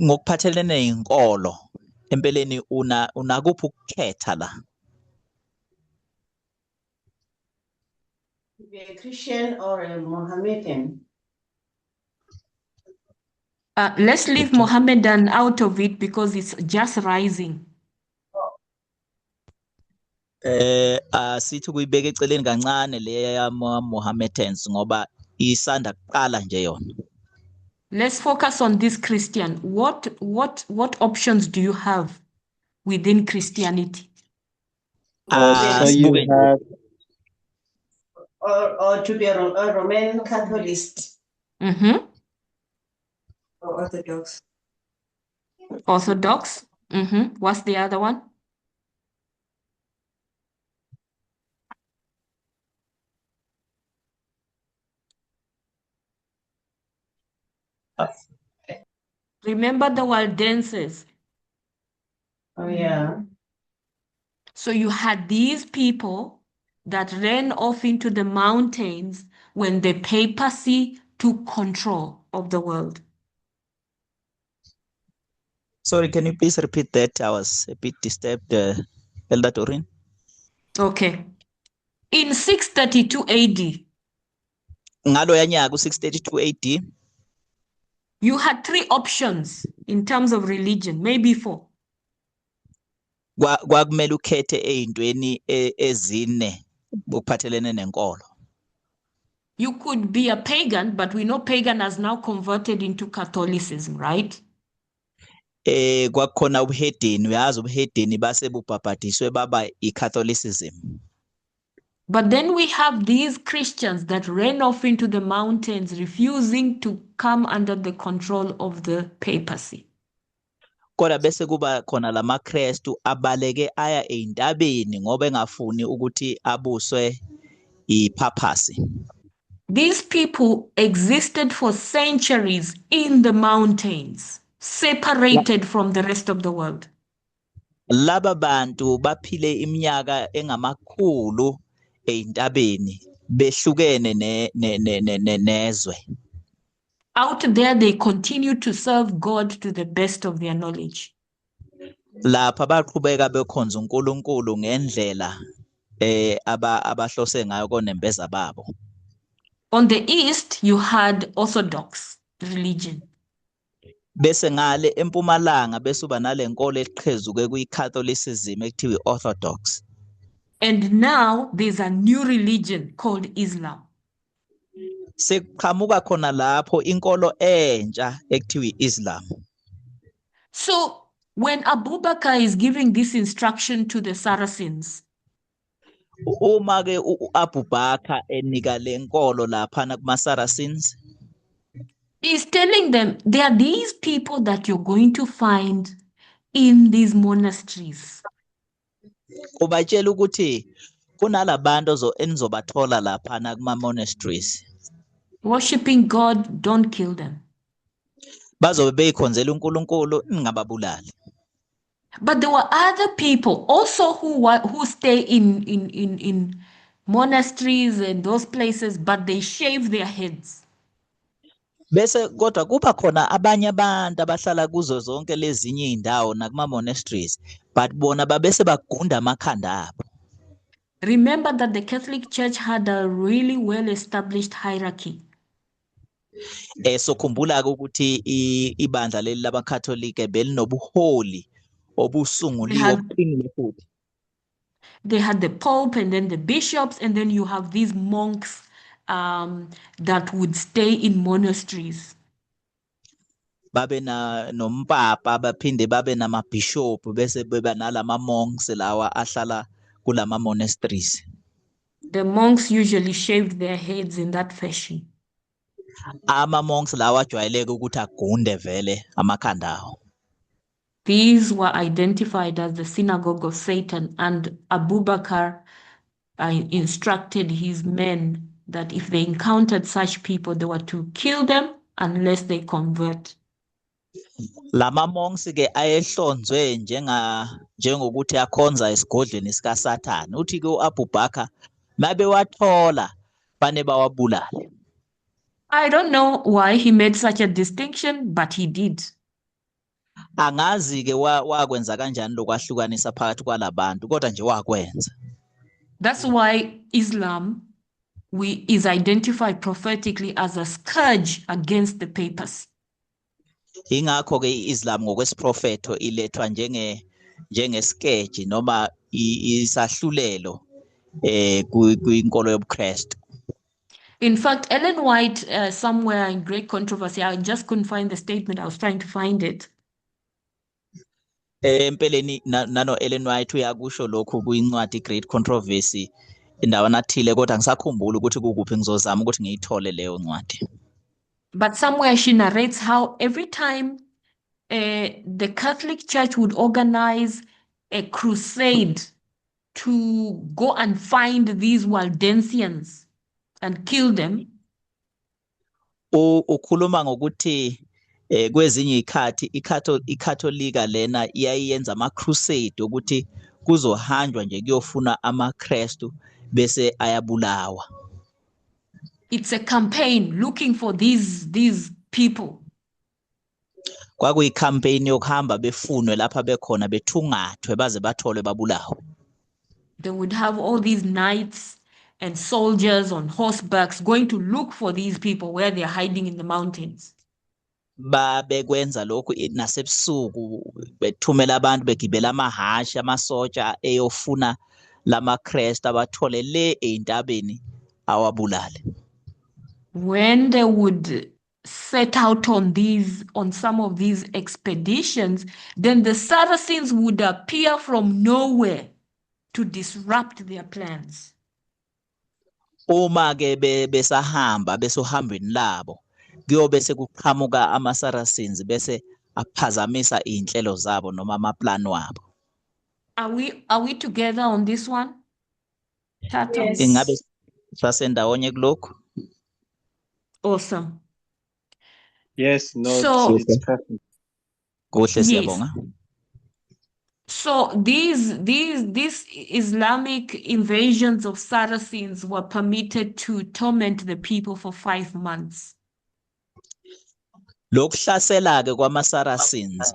Ngokuphathelene inkolo empeleni unakuphi ukukhetha la? To be a Christian or a Mohammedan? Let's leave Mohammedan out of it because it's just rising. Asithi kuyibeka eceleni kancane le Mohammedans ngoba isanda kuqala nje yona. Let's focus on this Christian. What options do you have within Christianity? So you have, or to be a Roman Catholic. Mm-hmm. Or Orthodox. Orthodox. Mm-hmm. What's the other one? Remember the Waldenses. Oh, yeah. So you had these people that ran off into the mountains when the papacy took control of the world. Sorry, can you please repeat that? I was a bit disturbed, Elder Torin. Okay. In 632 AD, Ngaloya nyaka 632 AD, you had three options in terms of religion, maybe four. kwakumele ukhethe ezintweni ezine okuphathelene nenkolo. You could be a pagan, but we know pagan has now converted into Catholicism, right? Kwakukhona ubuhedeni, uyazi ubuhedeni base bubhabhadiswe baba iCatholicism. But then we have these Christians that ran off into the mountains, refusing to come under the control of the papacy. Kodwa bese kuba khona lamaKristu abaleke aya eintabeni ngoba engafuni ukuthi abuswe ipapacy. These people existed for centuries in the mountains, separated from the rest of the world. Laba bantu baphile iminyaka engamakhulu eintabeni behlukene nezwe. Out there, they continue to serve God to the best of their knowledge. Lapha baqhubeka bekhonza uNkulunkulu ngendlela abahlose ngayo konembeza babo. On the east, you had Orthodox religion. Bese ngale empumalanga bese uba nalenkolo eqhezuke kwiCatholicism ekuthiwa iOrthodox. And now there's a new religion called Islam. Sekuqhamuka khona lapho inkolo entsha ekuthiwa iIslam. So when Abu Bakr is giving this instruction to the Saracens, Uma ke uAbu Bakr enika lenkolo lapha kumaSaracens, he's telling them there are these people that you're going to find in these monasteries. ubatshela ukuthi kunalabantu enizobathola lapha kuma-monasteries. Worshipping God, don't kill them. Bazobe beyikhonzela uNkulunkulu ningababulali. But there were other people also who stay in monasteries and those places, but they shave their heads. Bese kodwa kuba khona abanye abantu abahlala kuzo zonke lezinye indawo nakuma-monasteries, but bona babese bagunda amakhanda abo. Remember that the Catholic Church had a really well-established hierarchy. So khumbula ukuthi ibandla leli labaKatholike belinobuholi obusunguliwe obuqinile futhi. They had the Pope and then the bishops, and then you have these monks that would stay in monasteries. Babe nompapa baphinde babe namabishop bese beba nalama monks lawa ahlala kulama monasteries. The monks usually shaved their heads in that fashion. Ama monks lawa ajwayeleke ukuthi agunde vele amakhanda awo. These were identified as the synagogue of Satan, and Abu Bakr instructed his men that if they encountered such people, they were to kill them unless they convert. Lama monks ke ayehlonzwe njengokuthi akhonza esigodlweni sika Sathane. Uthi ke uAbu Bakr mabe wathola bane bawabulale. I don't know why he made such a distinction, but he did. Angazi ke wakwenza kanjani lokwahlukanisa phakathi kwalabantu kodwa nje wakwenza. That's why Islam is identified prophetically as a scourge against the papacy. Ingakho ke iIslam ngokwesiprofetho ilethwa njengeskeji noma isahlulelo kwinkolo yobuKristu. In fact, Ellen White, somewhere in Great Controversy, I just couldn't find the statement, I was trying to find it. Empeleni nano Ellen White uyakusho lokho kwincwadi Great Controversy indawana athile kodwa ngisakhumbula ukuthi kukuphi ngizozama ukuthi ngiyithole leyo ncwadi. But somewhere she narrates how every time the Catholic Church would organize a crusade to go and find these Waldensians and kill them. Ukhuluma ngokuthi kwezinye ikhathi ikatholika lena iyayenza ama-crusade ukuthi kuzohanjwa nje kuyofuna amaKristu bese ayabulawa. It's a campaign looking for these people. Kwakuyi-campaign yokuhamba befunwe lapha bekhona bethungathwe baze batholwe babulawe. They would have all these knights and soldiers on horsebacks going to look for these people where they're hiding in the mountains. Bekwenza lokhu nasebusuku bethumela abantu begibela amahashi amasotsha eyofuna lamaKristu abathole le eintabeni awabulale. When they would set out on some of these expeditions, then the Saracens would appear from nowhere to disrupt their plans. Uma ke besahamba besohambweni labo kuyobe sekuqhamuka ama-Saracens bese aphazamisa inhlelo zabo noma amaplan wabo. Are we together on this one? Yes. Ingabe sasendawonye kulokhu? Awesome. Yes, no, So- it's perfect. Kuhle, Yes. siyabonga. So these Islamic invasions of Saracens were permitted to torment the people for 5 months. Lokuhlasela ke kwama-Saracens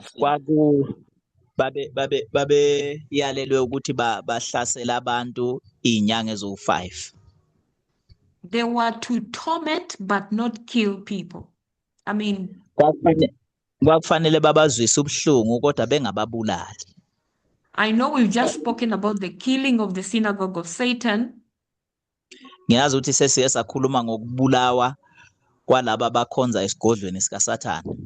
babe yalelwe ukuthi bahlasela abantu inyanga ezo5. They were to torment but not kill people. I mean, Kwakufanele babazwise ubuhlungu kodwa bengababulali. I know we've just spoken about the killing of the synagogue of Satan, Ngiyazi ukuthi sesiye sakhuluma ngokubulawa kwalaba abakhonza esigodlweni sikaSathane.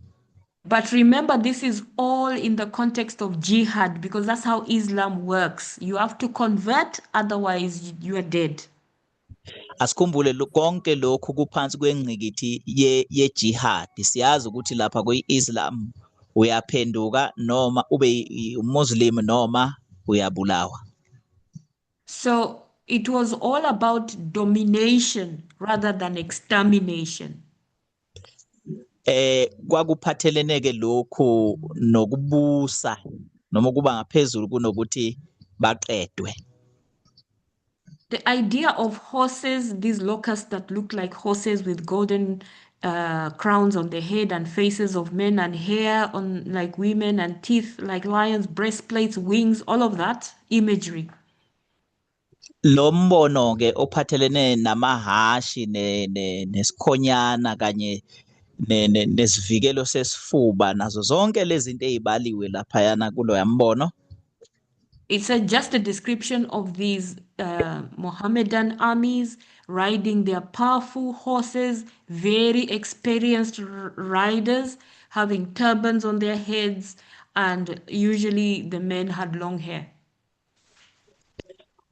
but remember this is all in the context of jihad because that's how Islam works. You have to convert, otherwise you are dead. Asikhumbule konke lokhu kuphansi kwengqikithi ye-jihad. Siyazi ukuthi lapha kwi-Islam uyaphenduka noma ube uMuslim noma uyabulawa. So it was all about domination rather than extermination. Kwakuphathelene ke lokhu nokubusa noma kuba ngaphezulu kunokuthi baqedwe. The idea of horses, these locusts that look like horses with golden crowns on the head and faces of men and hair on like women and teeth like lions, breastplates, wings, all of that imagery. Lo mbono ke ophathelene namahashi nesikhonyana kanye nesivikelo sesifuba nazo zonke lezi zinto ezibaliwe laphayana kulo yambono. It's just a description of these Mohammedan armies riding their powerful horses, very experienced riders, having turbans on their heads, and usually the men had long hair.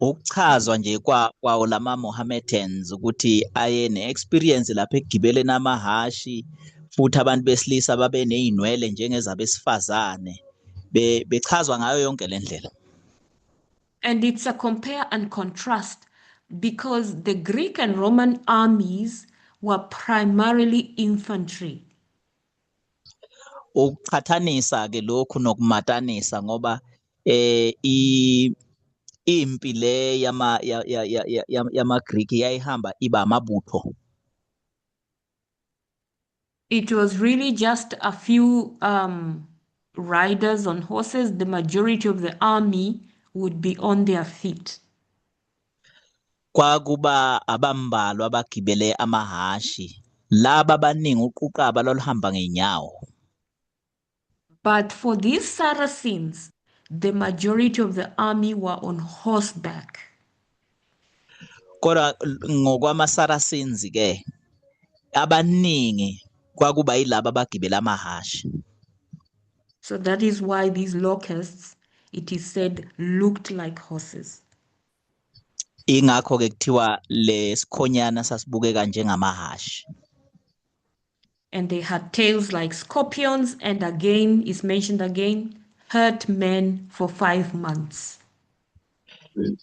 Ukuchazwa nje kwawo lama Mohammedans ukuthi aye ne-experience lapha ekugibeleni amahashi futhi abantu besilisa babe nezinwele njengezabesifazane bechazwa ngayo yonke le ndlela. And it's a compare and contrast because the Greek and Roman armies were primarily infantry. Ukuqhathanisa ke lokhu nokumatanisa ngoba impi le yama-Greek yayihamba iba amabutho. It was really just a few riders on horses. The majority of the army would be on their feet. Kwakuba abambalwa abagibele amahashi laba abaningi uquqaba loluhamba ngeenyawo. But for these Saracens, the majority of the army were on horseback. Kodwa ngokwama-Saracens ke abaningi kwakuba yilaba abagibela amahashi. So that is why these locusts, it is said, looked like horses. Ingakho ke kuthiwa lesikhonyana sasibukeka njengamahashi. And they had tails like scorpions, and again is mentioned again, hurt men for 5 months.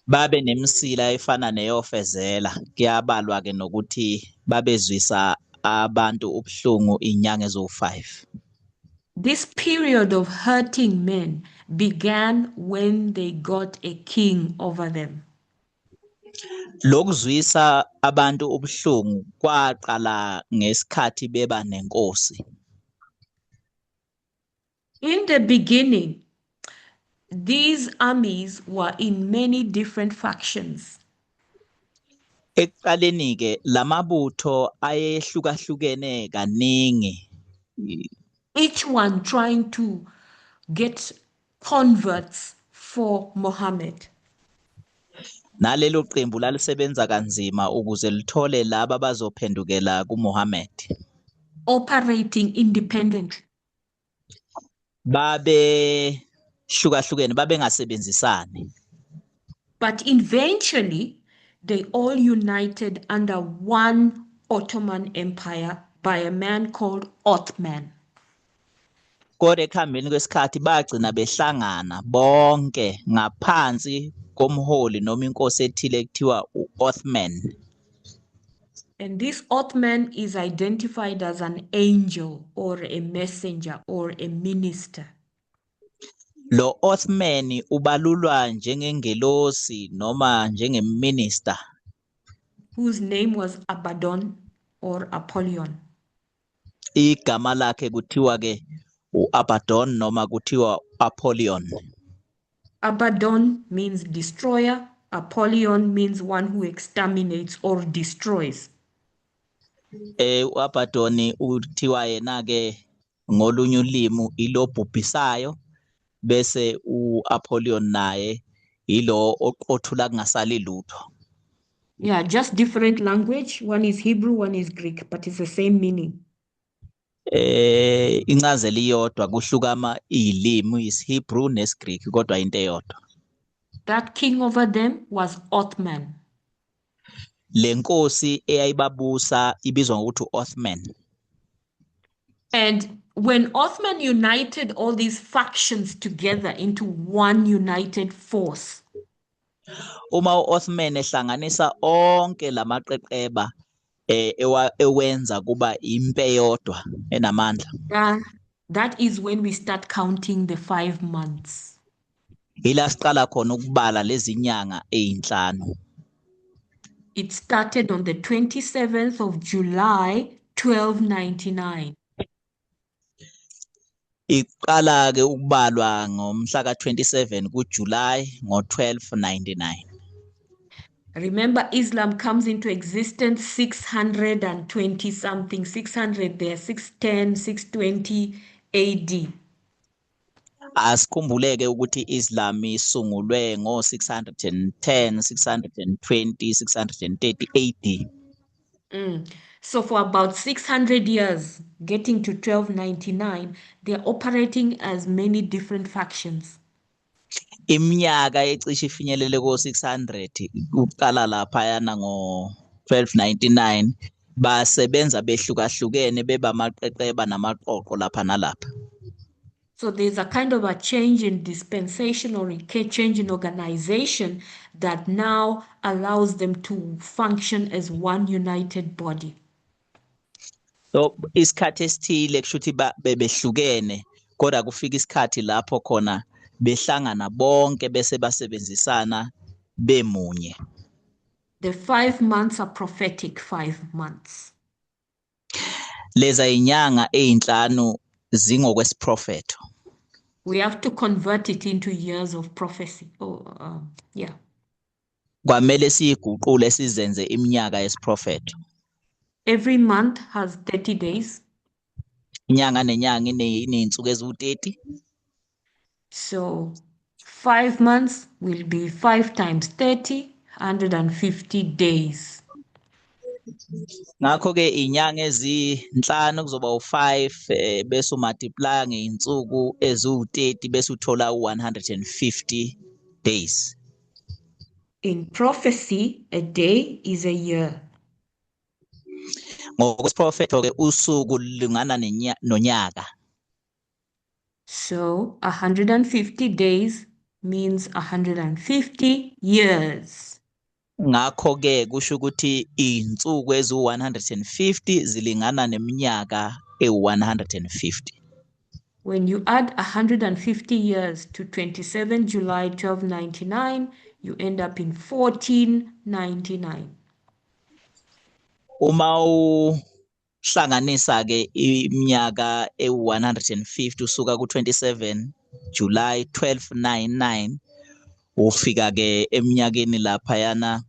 Babe nemsila efana neyofezela kuyabalwa ke nokuthi babezwisa abantu ubuhlungu inyanga ezo5. This period of hurting men began when they got a king over them. Lokuzwisa abantu ubuhlungu kwaqala ngesikhathi beba nenkosi. In the beginning, these armies were in many different factions. Ekuqaleni ke lamabutho ayehlukahlukene kaningi. Each one trying to get converts for Muhammad. Nalelo qembu lalisebenza kanzima ukuze lithole laba bazophendukela kuMuhammad. Operating independently. Babe hlukahlukene babengasebenzisani. But eventually, they all united under one Ottoman Empire by a man called Othman. Kodwa ekuhambeni kwesikhathi bagcina behlangana bonke ngaphansi komholi noma inkosi ethile ekuthiwa uOthman. And this Othman is identified as an angel or a messenger or a minister. Lo Othman ubalulwa njengengelosi noma njengeminister. Whose name was Abaddon or Apollyon. Igama lakhe kuthiwa ke uAbaddon noma kuthiwa Apollyon. Abaddon means destroyer. Apollyon means one who exterminates or destroys. uAbaddon uthiwa yena ke ngolunye ulimi ilobhubhisayo bese uApollyon naye ilo oqothula kungasali lutho. Yeah, just different language. One is Hebrew, one is Greek, but it's the same meaning. Incazelo iyodwa kuhlukama izilimi isHebrew nesiGreek kodwa into eyodwa. That king over them was Othman. Lenkosi eyayibabusa ibizwa ngokuthi uOthman. And when Othman united all these factions together into one united force, Uma uOthman ehlanganisa onke lamaqeqeba ewenza kuba impi eyodwa enamandla. that is when we start counting the 5 months. Ila siqala khona ukubala lezi nyanga ezinhlanu. It started on the 27th of July, 1299. Iqala ke ukubalwa ngomhla ka27 kuJuly ngo1299. Remember, Islam comes into existence 620 something, 600 there, 610, 620 AD. Asikhumbuleke ukuthi Islam isungulwe ngo610, 620, 630 AD. So for about 600 years, getting to 1299, they're operating as many different factions. Iminyaka ecishe ifinyelele ko600 ukuqala lapha yana ngo1299 basebenza behlukahlukene beba amaqeqeba namaqoqo lapha nalapha. So there's a kind of a change in dispensation or a change in organization that now allows them to function as one united body. So isikhathi esithile kushuthi behlukene kodwa kufika isikhathi lapho khona behlangana bonke bese basebenzisana bemunye. The 5 months are prophetic 5 months. Leza inyanga ezinhlanu zingokwesiprofeto. We have to convert it into years of prophecy. Kwamele siyiguqule sizenze iminyaka yesiprofeto. Every month has 30 days. Inyanga nenyanga iney'nsuku eziwu30. So 5 months will be 5 times 30, 150 days. Ngakho ke inyanga ezinhlanu kuzoba u5 bese umultiply ngeinsuku eziwu30 bese uthola u150 days. In prophecy, a day is a year. Ngokwesprofeto ke usuku lingana nonyaka. So 150 days means 150 years. Ngakho ke kusho ukuthi insuku ezu150 zilingana neminyaka e150. When you add 150 years to 27 July 1299, you end up in 1499. Uma uhlanganisa ke iminyaka e150 usuka ku27 July 1299 ufika ke eminyakeni lapha yana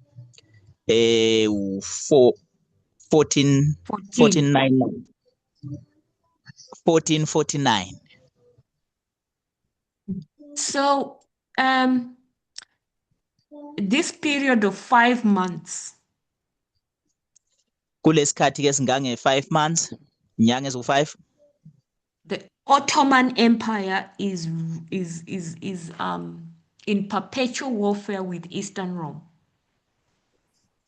1449. So this period of 5 months, kulesikhathi ke singange 5 months, inyanga ezu5, the Ottoman Empire is in perpetual warfare with Eastern Rome.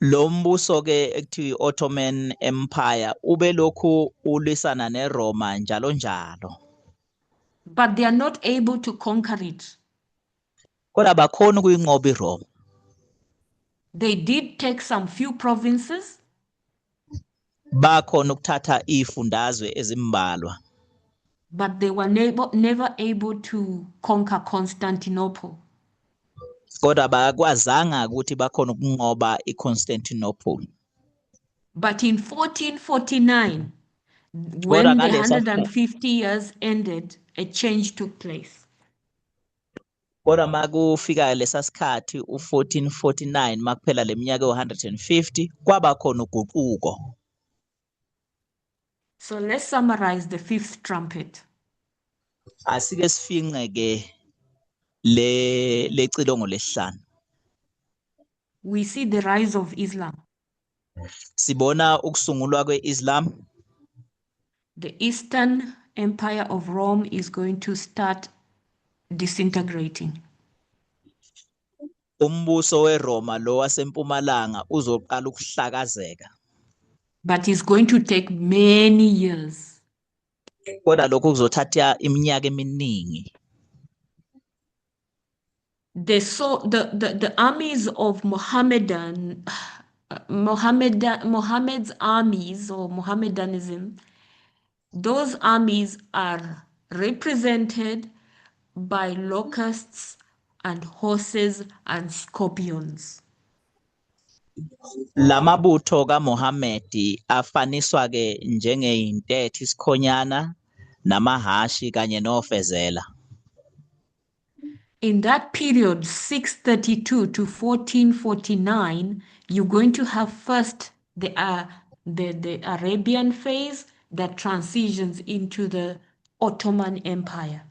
lo mbuso ke ekuthiwa i-Ottoman Empire ube lokhu ulisana neRoma njalo njalo. But they are not able to conquer it. Kodwa bakhona ukuyinqoba iRoma. They did take some few provinces. Bakhona ukuthatha izifundazwe ezimbalwa. But they were never able to conquer Constantinople. Kodwa bakwazanga ukuthi bakhona ukunqoba iConstantinople. But in 1449, when the 150 years ended, a change took place. Kodwa makufika lesa sikhathi u1449 makuphela leminyaka e150 kwaba khona uguquko. So let's summarize the fifth trumpet. Asike sifinqe ke lecilongo lesihlanu. We see the rise of Islam. Sibona ukusungulwa kweIslam. The Eastern Empire of Rome is going to start disintegrating. Umbuso weRoma lo wasempumalanga uzoqala ukuhlakazeka. But it's going to take many years. Kodwa lokho kuzothatha iminyaka eminingi. The armies of Mohammed's armies or Mohammedanism, those armies are represented by locusts and horses and scorpions. Lamabutho kaMohammed afaniswa ke njengeintethe isikhonyana namahashi kanye nofezela. In that period, 632 to 1449, you're going to have first the Arabian phase that transitions into the Ottoman Empire.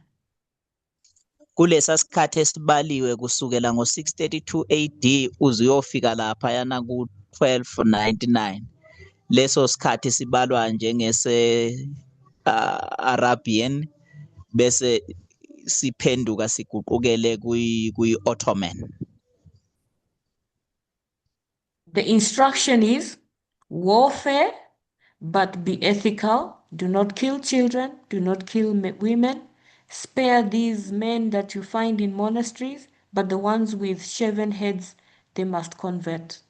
Kulesa sikhathi esibaliwe kusukela ngo632 AD uzuyofika lapha yana ku1299. Leso sikhathi sibalwa njengese Arabian bese siphenduka siguqukele kwi-Ottoman. The instruction is warfare, but be ethical. Do not kill children. Do not kill women. Spare these men that you find in monasteries, but the ones with shaven heads, they must convert.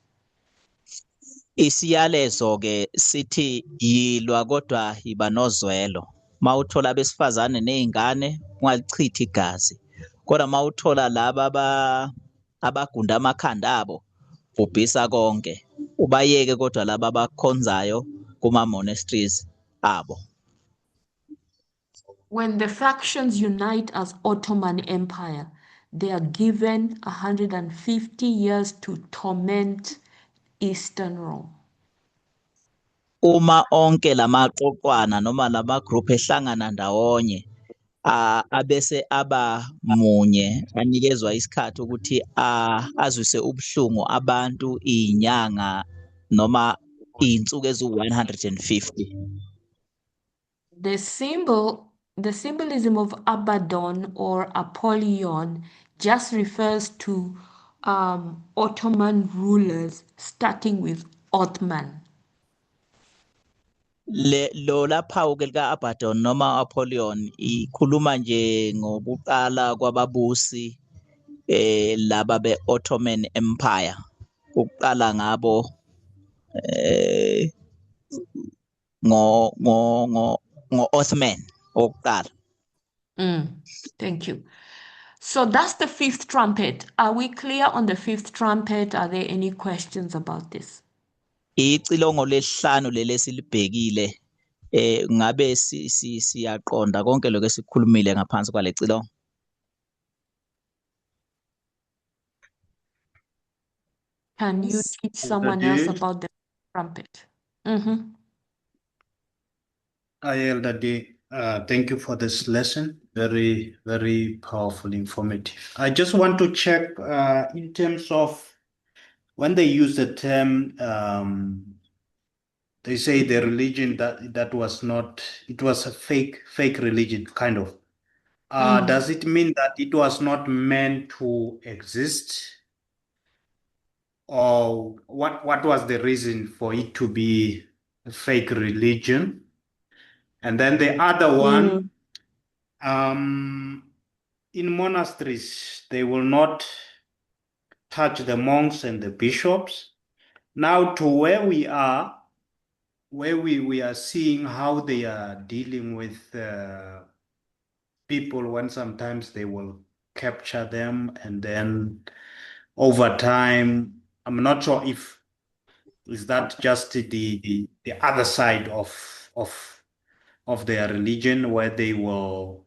Isiyalezo ke sithi yilwa kodwa yiba nozwelo. Mawuthola besifazane nezingane ungalichitha igazi. Kodwa mawuthola laba abagunda amakhanda abo ubhisa konke. Ubayeke kodwa laba abakhonzayo kuma monasteries abo. When the factions unite as Ottoman Empire, they are given 150 years to torment Eastern Rome. Uma onke lamaqoqwana noma lama group ehlangana ndawonye abese aba munye anikezwa isikhathi ukuthi azwise ubuhlungu abantu izinyanga noma izinsuku ezu150. The symbolism of Abaddon or Apollyon just refers to Ottoman rulers, starting with Othman. Lo lapha ke lika Abaddon noma Apollyon ikhuluma nje ngokuqala kwababusi laba be-Ottoman Empire. Ukuqala ngabo ngo Othman oqala. Thank you. So that's the fifth trumpet. Are we clear on the fifth trumpet? Are there any questions about this? Icilongo lesihlanu leli esilibhekile ngabe siyaqonda konke lokho esikhulumile ngaphansi kwale cilongo. Can you teach someone else about the trumpet? Elder D, thank you for this lesson. Very, very powerful, informative. I just want to check in terms of when they use the term, they say the religion that was not, it was a fake religion, kind of. Does it mean that it was not meant to exist? Or what was the reason for it to be a fake religion? And then the other one, in monasteries, they will not touch the monks and the bishops. Now to where we are, we are seeing how they are dealing with people when sometimes they will capture them, and then over time, I'm not sure if is that just the other side of their religion, where they will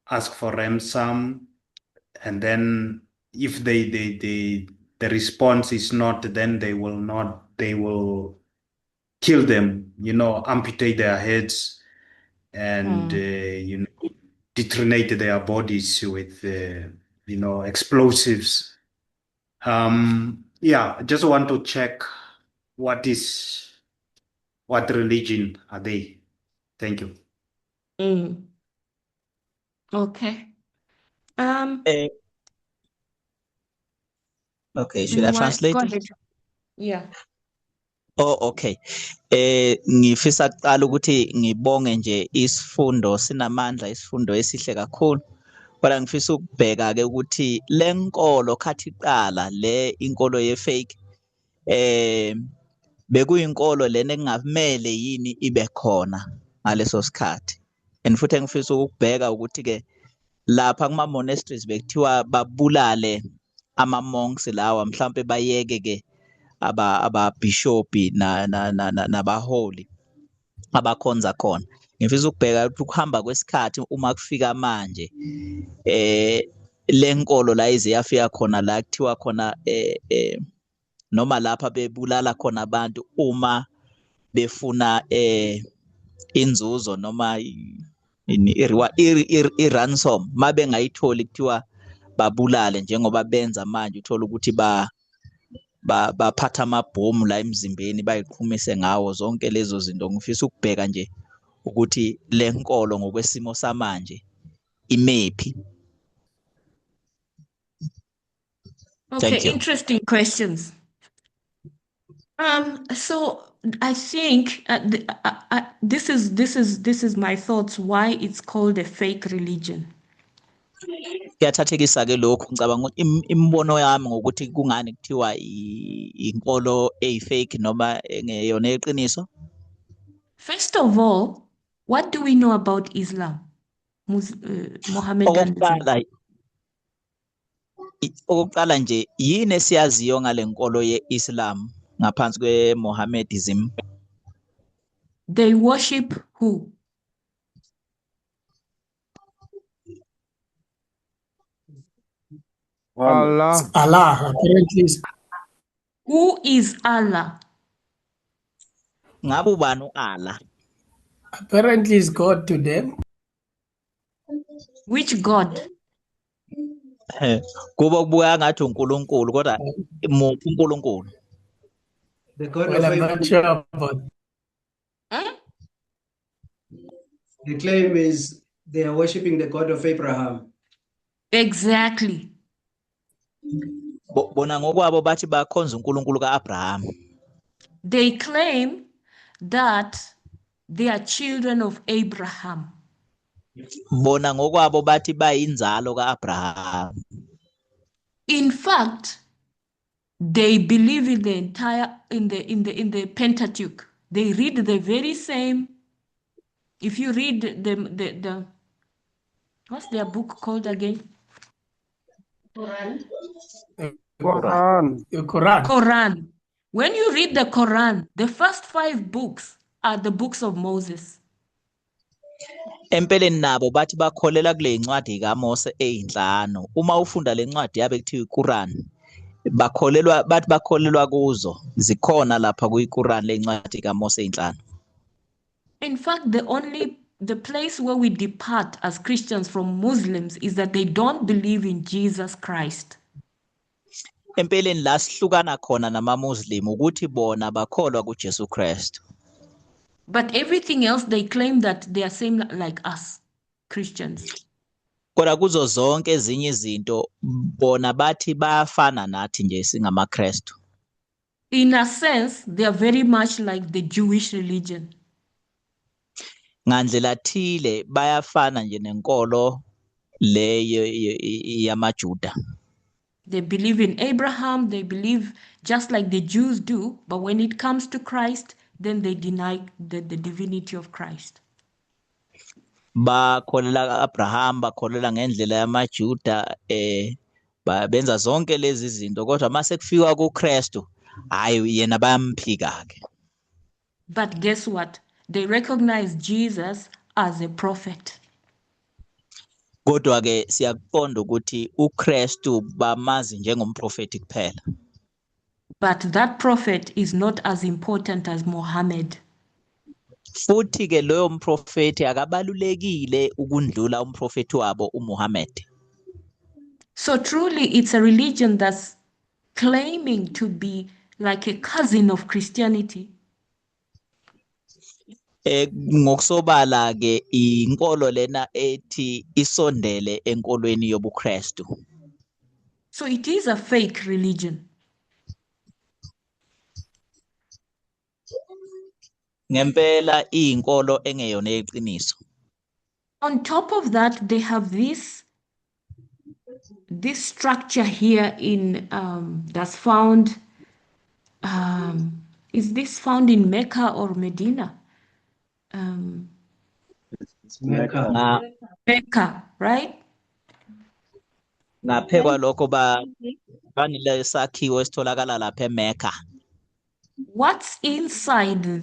ask for ransom, and then if the response is not, then they will kill them, amputate their heads and detonate their bodies with explosives. I just want to check what religion are they? Thank you. Okay. Okay, should I translate? Go ahead. Yeah. Oh, okay. Ngifisa kuqala ukuthi ngibonge nje isifundo sinamandla, isifundo esihle kakhulu. Kodwa ngifisa ukubheka ke ukuthi lenkolo khathi iqala le inkolo ye-fake bekuyinkolo lena engavumele yini ibe khona ngaleso sikhathi. And futhi engifisa ukubheka ukuthi ke lapha kuma monasteries bekuthiwa babulale ama monks lawa, mhlawumbe bayeke ke ababhishopi nabaholi abakhonza khona. Ngifisa ukubheka ukuthi ukuhamba kwesikhathi uma kufika manje lenkolo la ize yafika khona la kuthiwa khona noma lapha bebulala khona abantu uma befuna inzuzo noma i-ransom mabe ngayitholi kuthiwa babulale, njengoba benza manje uthola ukuthi baphatha amabhomu la emzimbeni bayiqhumise ngawo, zonke lezo zinto. Ngifisa ukubheka nje ukuthi lenkolo ngokwesimo samanje imephi. Okay, interesting questions. So I think this is my thoughts why it's called a fake religion. Kuyathathekisa ke lokho, ngicabanga ukuthi imibono yami ngokuthi kungani kuthiwa inkolo fake noma ngeyona eqiniso. First of all, what do we know about Islam? Mohammedanism. Okokuqala nje yini esiyaziyo ngale nkolo ye-Islam ngaphansi kwe-Mohammedism? They worship who? Allah. Allah, apparently. Who is Allah? Ngabe ubani Allah? Apparently is God to them. Which God? Kuba kubuka ngathi uNkulunkulu, kodwa muphi uNkulunkulu? The God Well, of I'm not sure about. The claim is they are worshiping the God of Abraham. Exactly. Bona ngokwabo bathi bakhonza uNkulunkulu kaAbraham. They claim that they are children of Abraham. Bona ngokwabo bathi bayinzalo kaAbraham. In fact, they believe in the entire in the Pentateuch. They read the very same. If you read What's their book called again? Quran. Quran. When you read the Quran, the first 5 books are the books of Moses. Empeleni nabo bathi bakholela kule ncwadi kaMose eyinhlanu. Uma ufunda le ncwadi yabe kuthiwa iQuran, bathi bakholelwa kuzo. Zikhona lapha kuyiQuran le ncwadi kaMose eyinhlanu. In fact, the place where we depart as Christians from Muslims is that they don't believe in Jesus Christ. Empeleni la sihlukana khona namaMuslim ukuthi bona bakholwa kuJesu Kristu. But everything else, they claim that they are same like us, Christians. Kodwa kuzo zonke ezinye izinto bona bathi bayafana nathi nje singamaKristu. In a sense, they are very much like the Jewish religion. Ngandlela thile bayafana nje nenkolo leyo yamaJuda. They believe in Abraham, they believe just like the Jews do, but when it comes to Christ, then they deny the divinity of Christ. Bakholela Abraham, bakholela ngendlela yamaJuda, benza zonke lezi zinto kodwa mase kufika kuKristu hayi yena bayamphika ke. But guess what? They recognize Jesus as a prophet. Kodwa ke siyakuqonda ukuthi uKristu bamazi njengomprofeti kuphela. But that prophet is not as important as Muhammad. Futhi ke loyo mprofeti akabalulekile ukundlula umprofeti wabo uMuhammad. So truly it's a religion that's claiming to be like a cousin of Christianity. Ngokusobala ke inkolo lena ethi isondele enkolweni yobuKristu. So it is a fake religion. Ngempela inkolo engeyona yeqiniso. On top of that, they have this structure here in that's found. Is this found in Mecca or Medina? Mecca. Mecca, right? Ngaphekwa lokho banile sakhiwo esitholakala lapha eMecca. What's inside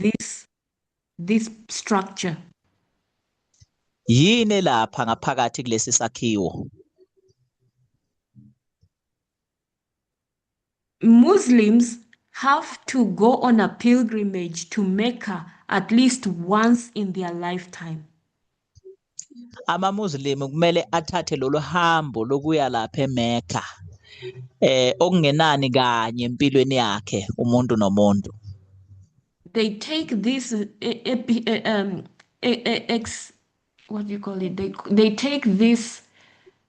this structure? Yini lapha ngaphakathi kulesi sakhiwo? Muslims have to go on a pilgrimage to Mecca at least once in their lifetime. AmaMuslim kumele athathe lolu hambo lokuya lapha eMecca okungenani kanye empilweni yakhe umuntu nomuntu. They take this what do you call it? They take this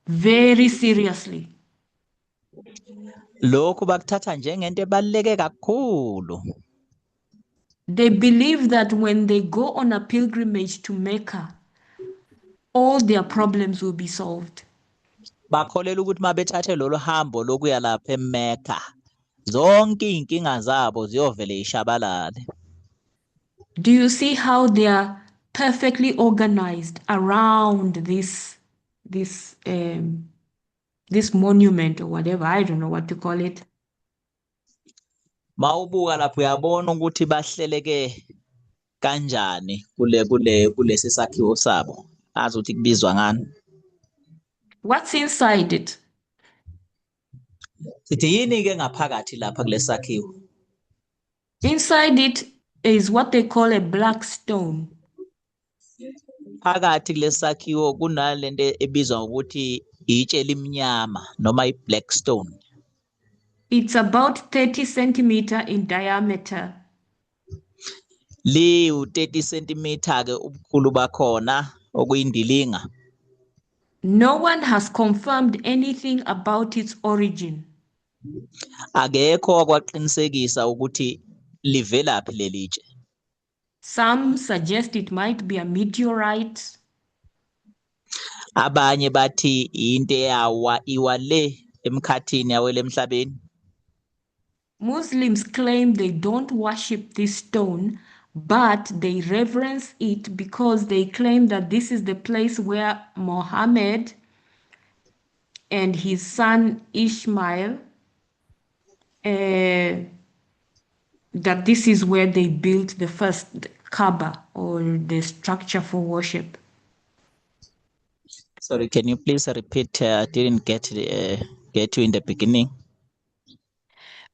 very seriously. Lokhu bakuthatha njengento ebaluleke kakhulu. They believe that when they go on a pilgrimage to Mecca, all their problems will be solved. Bakholela ukuthi mabethathe lolu hambo lokuya lapha eMecca zonke inkinga zabo ziyovele ishabalale. Do you see how they are perfectly organized around this monument or whatever? I don't know what to call it. Mawubuka lapho uyabona ukuthi bahleleke kanjani kulesi sakhiwo sabo. Azi ukuthi kubizwa ngani. What's inside it? Sithi yini ke ngaphakathi lapha kulesi sakhiwo? Inside it is what they call a black stone. Phakathi kulesi sakhiwo kunalento ebizwa ukuthi itshe limnyama noma i-black stone. It's about 30 centimeter in diameter. Liwu 30 centimeter ke ubukhulu bakhona okuyindilinga. No one has confirmed anything about its origin. Akekho okwaqinisekisa ukuthi livelaphi lelitshe. Some suggest it might be a meteorite. Abanye bathi into iwale emkhathini yawele emhlabeni. Muslims claim they don't worship this stone but they reverence it because they claim that this is the place where Muhammad and his son Ishmael, that this is where they built the first Kaaba, or the structure for worship. Sorry, can you please repeat? I didn't get you in the beginning.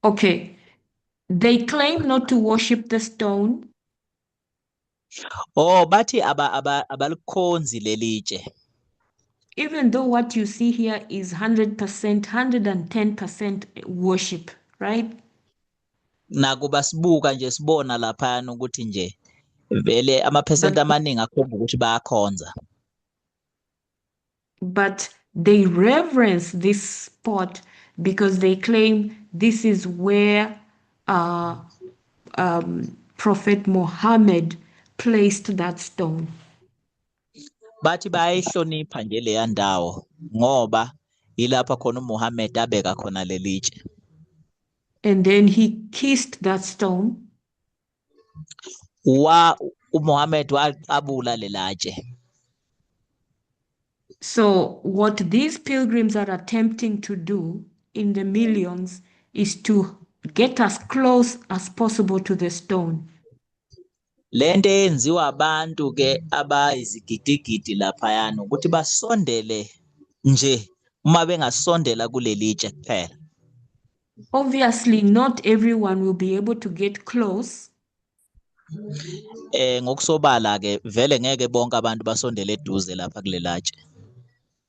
Okay. They claim not to worship the stone. Oh, bathi abalikhonzi lelitshe. Even though what you see here is 100%, 110% worship, right? Nakuba sibuka nje sibona laphana ukuthi nje vele amaphesenti amaningi akhomba ukuthi bayakhonza. But they reverence this spot because they claim this is where Prophet Muhammad placed that stone. Bathi bayayihlonipha nje leya ndawo ngoba ilapha khona uMuhammad abeka khona lelitshe. And then he kissed that stone. uMuhammad waqabula lelatshe. So what these pilgrims are attempting to do in the millions is to get as close as possible to the stone. Lento eyenziwa abantu ke abayizigidigidi laphayana ukuthi basondele nje uma bengasondela kulelitshe kuphela. Obviously, not everyone will be able to get close. Ngokusobala ke vele ngeke bonke abantu basondele eduze lapha kulelatshe.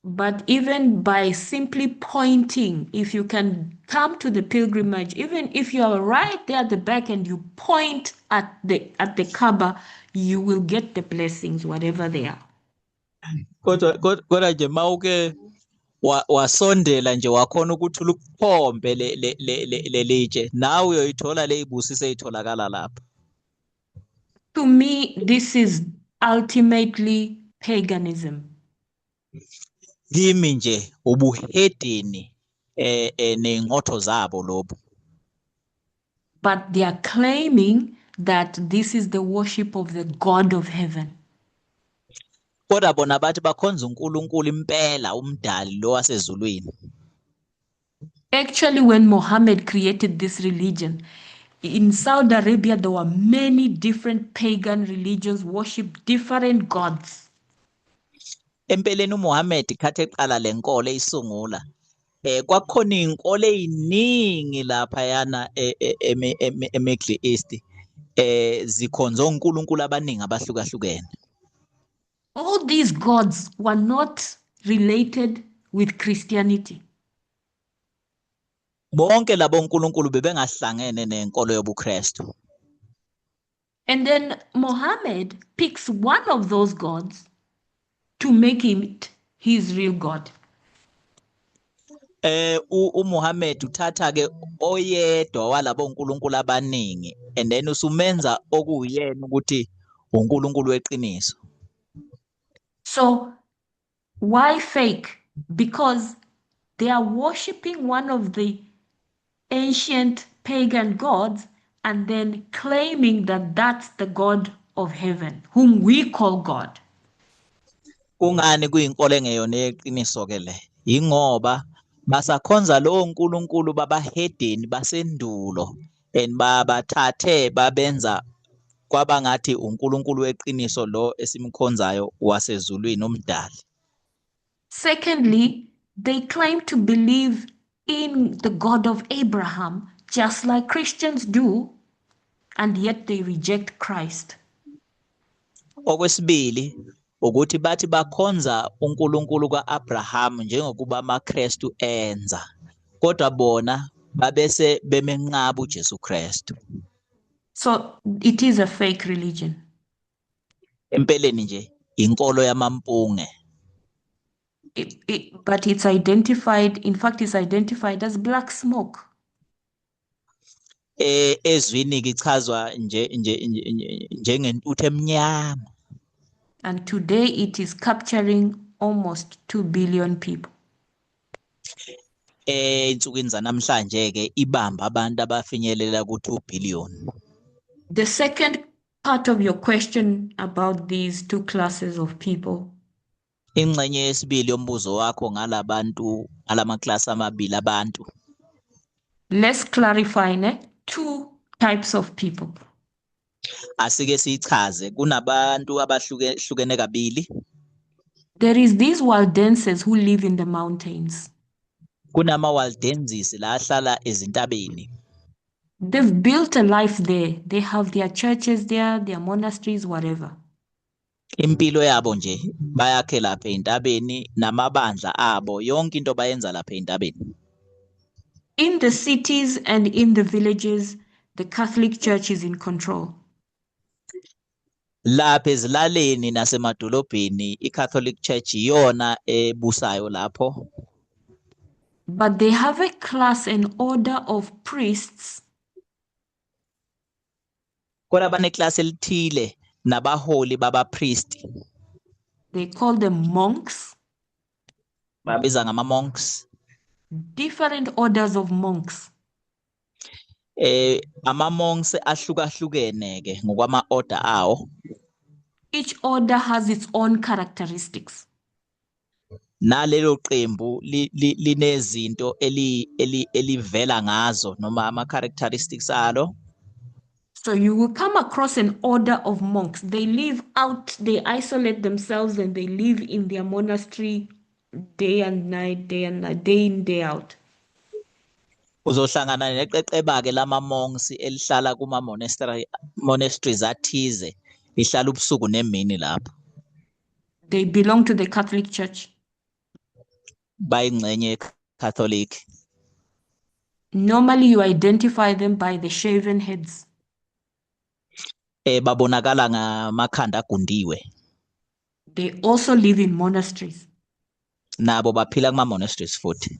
But even by simply pointing, if you can come to the pilgrimage, even if you are right there at the back and you point at the Kaaba, you will get the blessings, whatever they are. Kodwa nje mawuke wasondela nje wakhona ukuthi ukuphombe lelitshe nawe uyoyithola leyibusiso eyitholakala lapha. To me, this is ultimately paganism. Kimi nje ubuhedeni nengqotho zabo lobo. But they are claiming that this is the worship of the God of heaven. Kodwa bona bathi bakhonza uNkulunkulu impela umdali lo wasezulwini. Actually, when Muhammad created this religion, in Saudi Arabia, there were many different pagan religions, worship different gods. Empeleni uMuhammad khathe eqala lenkolo eyisungula. Kwakhona izinkolo eziningi lapha yana eMiddle East zikhonza uNkulunkulu abaningi abahlukahlukene. All these gods were not related with Christianity. Bonke labo uNkulunkulu bebengahlangene nenkolo yobuKristu. And then Muhammad picks one of those gods to make him his real God. uMuhammad uthatha ke oyedwa walabo uNkulunkulu abaningi and then usumenza okuyena ukuthi uNkulunkulu weqiniso. So why fake? Because they are worshiping one of the ancient pagan gods and then claiming that that's the God of heaven, whom we call God. Kungani kuyinkolo engeyona yeqiniso ke le? Ingoba basakhonza lo uNkulunkulu babahedeni basendulo and babathathe babenza kwabangathi uNkulunkulu weqiniso lo esimkhonzayo wasezulwini umdali. Secondly, they claim to believe in the God of Abraham, just like Christians do, and yet they reject Christ. Okwesibili ukuthi bathi bakhonza uNkulunkulu kaAbraham njengokuba amaKristu enza kodwa bona babese bemenqaba uJesu Kristu. So it is a fake religion. Empeleni nje inkolo yamampunge. But it's identified, in fact, it's identified as black smoke. Ezwini kichazwa njengentuthu emnyama. And today it is capturing almost 2 billion people. Insukwini zanamhlanje ke ibamba abantu abafinyelela ku 2 billion. The second part of your question about these two classes of people. Ingxenye yesibili yombuzo wakho ngalabantu alamaklasi amabili abantu. Let's clarify two types of people. Asike sichaze kunabantu abahlukehlukene kabili. There is these Waldenses who live in the mountains. Kunama Waldenses la ahlala ezintabeni. They've built a life there. They have their churches there, their monasteries, whatever. Impilo yabo nje bayakhe lapha entabeni namabandla abo yonke into bayenza lapha entabeni. In the cities and in the villages, the Catholic Church is in control. Lapha ezilaleni nasemadolobheni iCatholic Church iyona ebusayo lapho. But they have a class and order of priests. Kodwa baneklasi elithile nabaholi babapriest. They call them monks. Babiza ngama monks. Different orders of monks. Ama monks ahlukahlukene ke ngokwama order awo. Each order has its own characteristics. Nalelo qembu linezinto elivela ngazo noma ama characteristics alo. So you will come across an order of monks. They live out, they isolate themselves, and they live in their monastery day and night, day in, day out. Uzohlangana neqeqeba ke lama monks elihlala kuma monasteries athize lihlala ubusuku nemini lapho. They belong to the Catholic Church. Bayingxenye Catholic. Normally you identify them by the shaven heads. Babonakala ngamakhanda agundiwe. They also live in monasteries. Nabo baphila kuma monasteries futhi.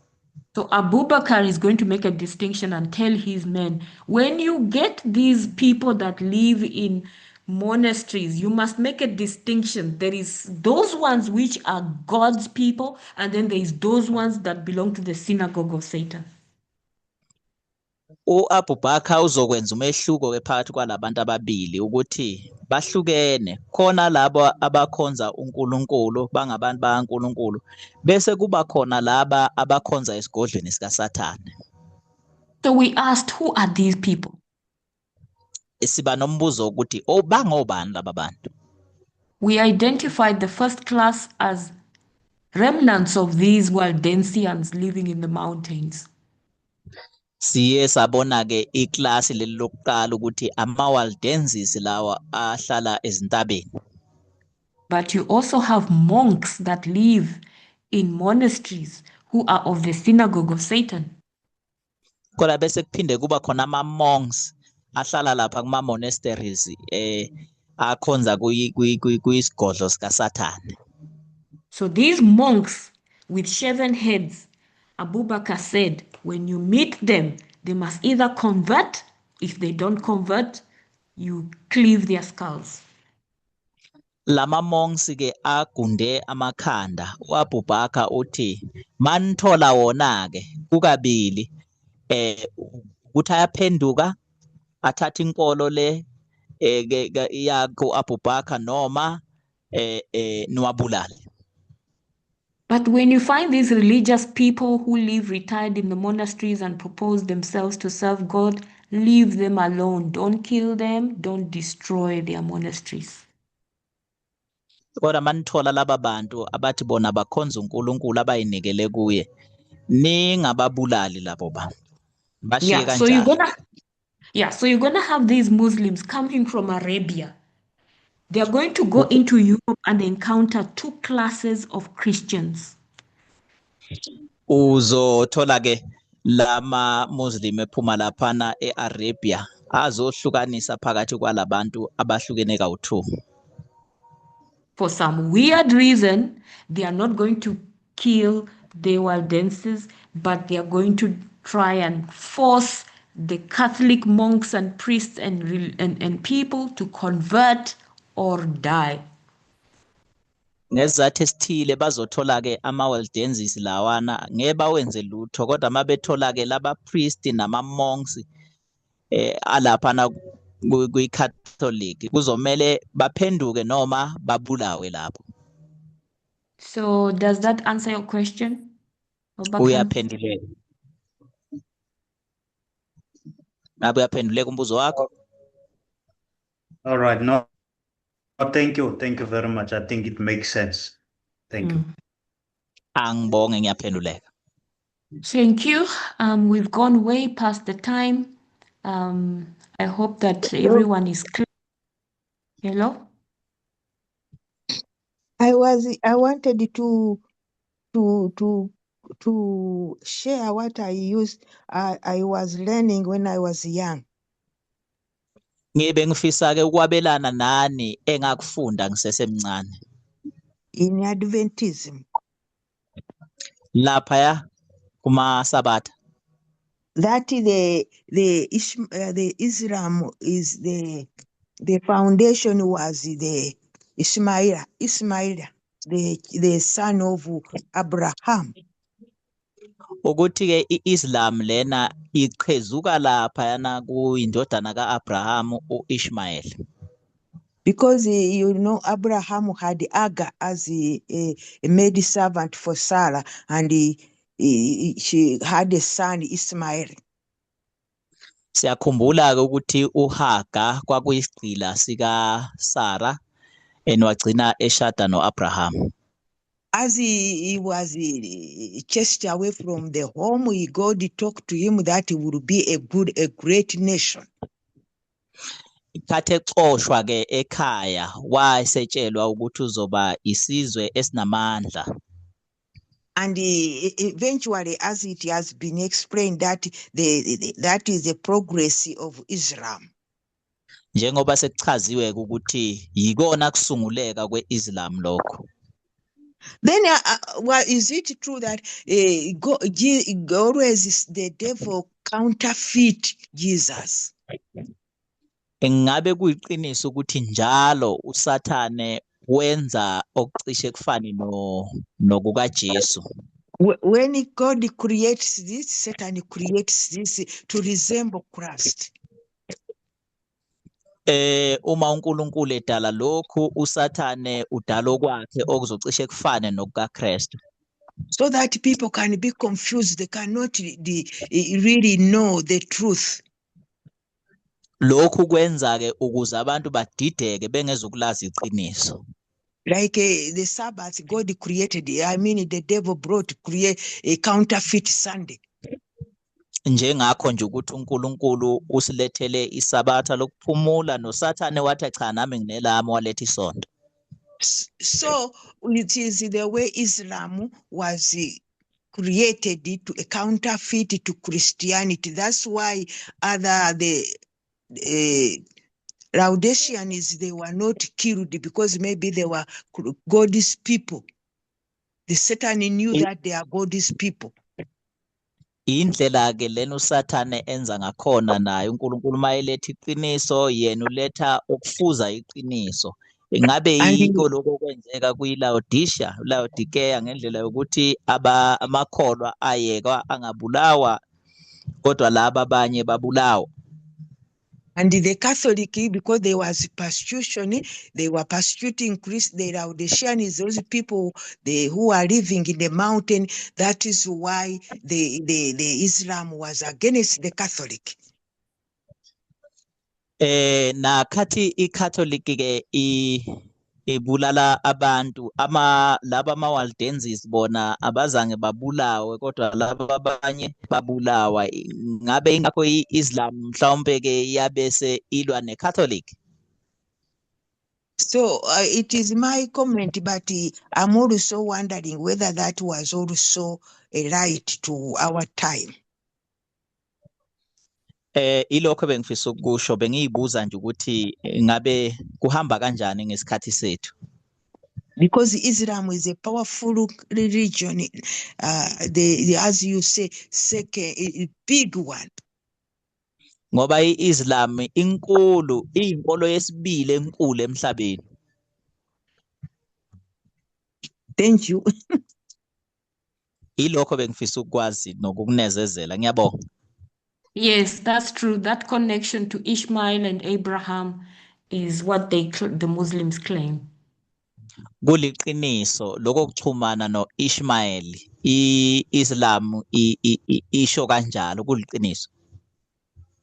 So Abubakar is going to make a distinction and tell his men, when you get these people that live in monasteries, you must make a distinction. There is those ones which are God's people, and then there is those ones that belong to the synagogue of Satan. UAbubakar uzokwenza umehluko ke phakathi kwalabantu ababili ukuthi bahlukene khona labo abakhonza uNkulunkulu bangabantu bakaNkulunkulu bese kuba khona laba abakhonza esigodlweni sikaSathane. So we asked, who are these people? Siba nombuzo ukuthi bangobani laba bantu. We identified the first class as remnants of these Waldensians living in the mountains. Siye sabona ke iklasi lelokuqala ukuthi ama-Waldenses lawa ahlala ezintabeni. But you also have monks that live in monasteries who are of the synagogue of Satan. Kodwa bese kuphinde kuba khona ama-monks ahlala lapha kuma monasteries akhonza kuyisigodlo sikaSathane. So these monks with shaven heads, Abubakar said, when you meet them, they must either convert. If they don't convert, you cleave their skulls. Lama monks ke agunde amakhanda. UAbubakar uthi manithola wona ke kukabili ukuthi ayaphenduka athatha inkolo le yakho Abubakar noma niwabulale. But when you find these religious people who live retired in the monasteries and propose themselves to serve God, leave them alone. Don't kill them. Don't destroy their monasteries. Kodwa manithola laba bantu abathi bona bakhonza uNkulunkulu abayinikele kuye ningababulali labo bantu. Bashiye kanjalo. So you're gonna have these Muslims coming from Arabia. They are going to go into Europe and encounter two classes of Christians. Uzothola ke lama Muslim ephuma laphana eArabia azohlukanisa phakathi kwalabantu abahlukene kawu2. For some weird reason, they are not going to kill the Waldenses, but they are going to try and force the Catholic monks and priests and people to convert or die. Ngezathu esithile bazothola ke ama-Waldenses lawana ngeba wenze lutho kodwa mabethola ke laba priest nama monks alaphana kwi-Catholic kuzomele baphenduke noma babulawe lapho. So does that answer your question? Uyaphenduleka. Ngabe uyaphenduleka umbuzo wakho? All right. No, thank you. Thank you very much. I think it makes sense. Thank you. Angibonge ngiyaphenduleka. Thank you. We've gone way past the time. I hope that everyone is clear. Hello? I wanted to share what I was learning when I was young. Ngibe ngifisa ke ukwabelana nani engakufunda ngisesemncane. In Adventism. Lapha kuma Sabatha. That the Islam is the foundation was the Ismail, the son of Abraham. Ukuthi ke iIslam lena iqhezuka lapha yana kuyindodana kaAbraham uIshmael. Because Abraham had Agar as a maid servant for Sarah, and she had a son Ismail. Siyakhumbula ke ukuthi uHaga kwakuyisigqila sika Sarah enwagcina eshada noAbraham. As he was chased away from the home, God talked to him that he would be a great nation. Khathe xoshwa ke ekhaya wasetshelwa ukuthi uzoba isizwe esinamandla. And eventually, as it has been explained, that that is the progress of Islam. Njengoba sekuchaziwe ukuthi yikona kusunguleka kweIslam lokho. Then, is it true that always the devil counterfeit Jesus? Engabe kuyiqiniso ukuthi njalo uSathane wenza okucishe kufane nokukaJesu. When God creates this, Satan creates this to resemble Christ. Uma uNkulunkulu edala lokhu uSathane udala okwakhe okuzocishe kufane nokukaKristu. So that people can be confused, they cannot really know the truth. Lokhu kwenza ke ukuze abantu badideke bengezukulazi iqiniso. Like the Sabbath God created, the devil brought create a counterfeit Sunday. Njengakho nje ukuthi uNkulunkulu usilethele isabatha lokuphumula noSathane wathi cha nami nginelami waletha isonto. So it is the way Islam was created to a counterfeit to Christianity. That's why the Laodiceans, they were not killed because maybe they were God's people. The Satan knew that they are God's people. Indlela ke lena uSathane enza ngakhona naye uNkulunkulu mayeletha iqiniso yena uletha ukufuza iqiniso. Ingabe yiko lokho kwenzeka kuyiLaodicea ngendlela yokuthi amakholwa ayekwa angabulawa kodwa laba abanye babulawa. And the Catholic, because there was persecution, they were persecuting the Laodiceans, those people who are living in the mountain. That is why the Islam was against the Catholic. Na khathi iCatholic ke ibulala abantu laba amaWaldenses bona abazange babulawe kodwa laba abanye babulawa. Ngabe ingakho iIslam mhlawumbe ke yabese ilwa neCatholic. So it is my comment, but I'm also wondering whether that was also a right to our time. Ilokho bengifisa ukusho bengiyibuza nje ukuthi ngabe kuhamba kanjani ngesikhathi sethu. Because Islam is a powerful religion, as you say, second big one. Ngoba iIslam inkulu, iyinkolo yesibili enkulu emhlabeni. Thank you. Ilokho bengifisa ukwazi nokukunezezela. Ngiyabonga. Yes, that's true. That connection to Ishmael and Abraham is what the Muslims claim. Kuliqiniso lokuxhumana no-Ishmael i-Islam isho kanjalo kuliqiniso.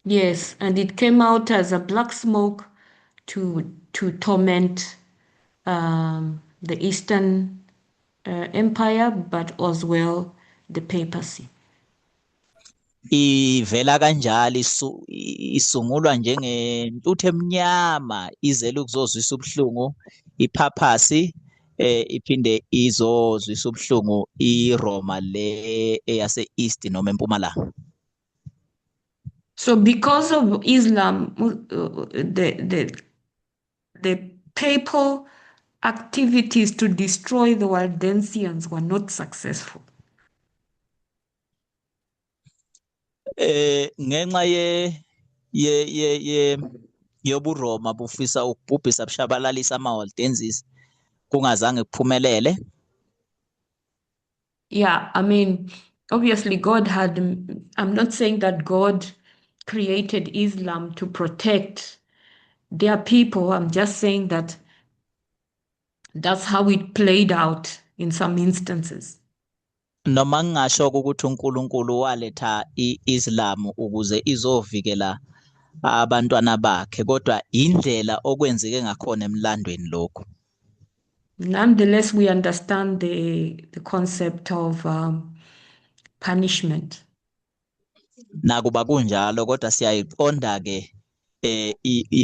Yes, and it came out as a black smoke to torment the Eastern Empire, but as well the papacy. Ivela kanjalo isungulwa njengentuthu emnyama izele ukuzozwisa ubuhlungu iphaphasi iphinde izozwisa ubuhlungu iRoma le eyase East noma empumalanga. So because of Islam, the papal activities to destroy the Waldensians were not successful. Ngenxa yobuRoma bufisa ukubhubhisa bushabalalisa ama-Waldenses kungazange kuphumelele. Yeah, I mean, obviously God had, I'm not saying that God created Islam to protect their people. I'm just saying that that's how it played out in some instances. Noma ngingasho ukuthi uNkulunkulu waletha i-Islam ukuze izovikela abantwana bakhe kodwa indlela okwenzeke ngakhona emlandweni lokho. Nonetheless, we understand the concept of punishment. Nakuba kunjalo kodwa siyayiqonda ke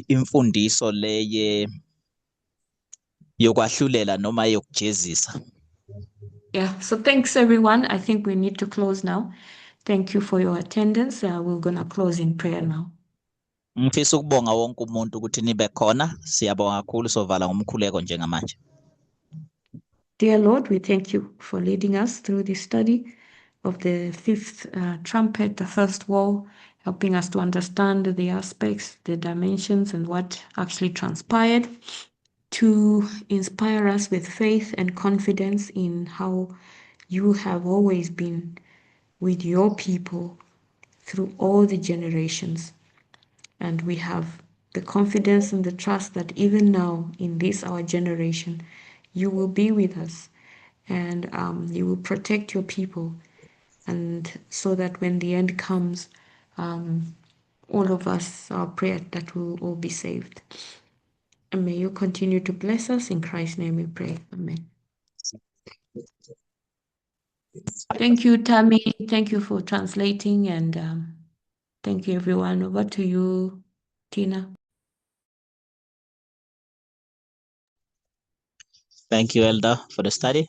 imfundiso leye yokwahlulela noma yokujezisa. Yeah, so thanks everyone. I think we need to close now. Thank you for your attendance. We're going to close in prayer now. Ngifisa ukubonga wonke umuntu ukuthi nibe khona. Siyabonga kakhulu sovala ngomkhuleko njengamanje. Dear Lord, we thank you for leading us through this study of the fifth trumpet, the first woe, helping us to understand the aspects, the dimensions, and what actually transpired, to inspire us with faith and confidence in how you have always been with your people through all the generations. And we have the confidence and the trust that even now, in this our generation, you will be with us and you will protect your people. And so that when the end comes, all of us, our prayer that we'll all be saved. And may you continue to bless us. In Christ's name we pray. Amen. Thank you, Tammy. Thank you for translating. And thank you, everyone. Over to you, Tina. Thank you, Elder, for the study.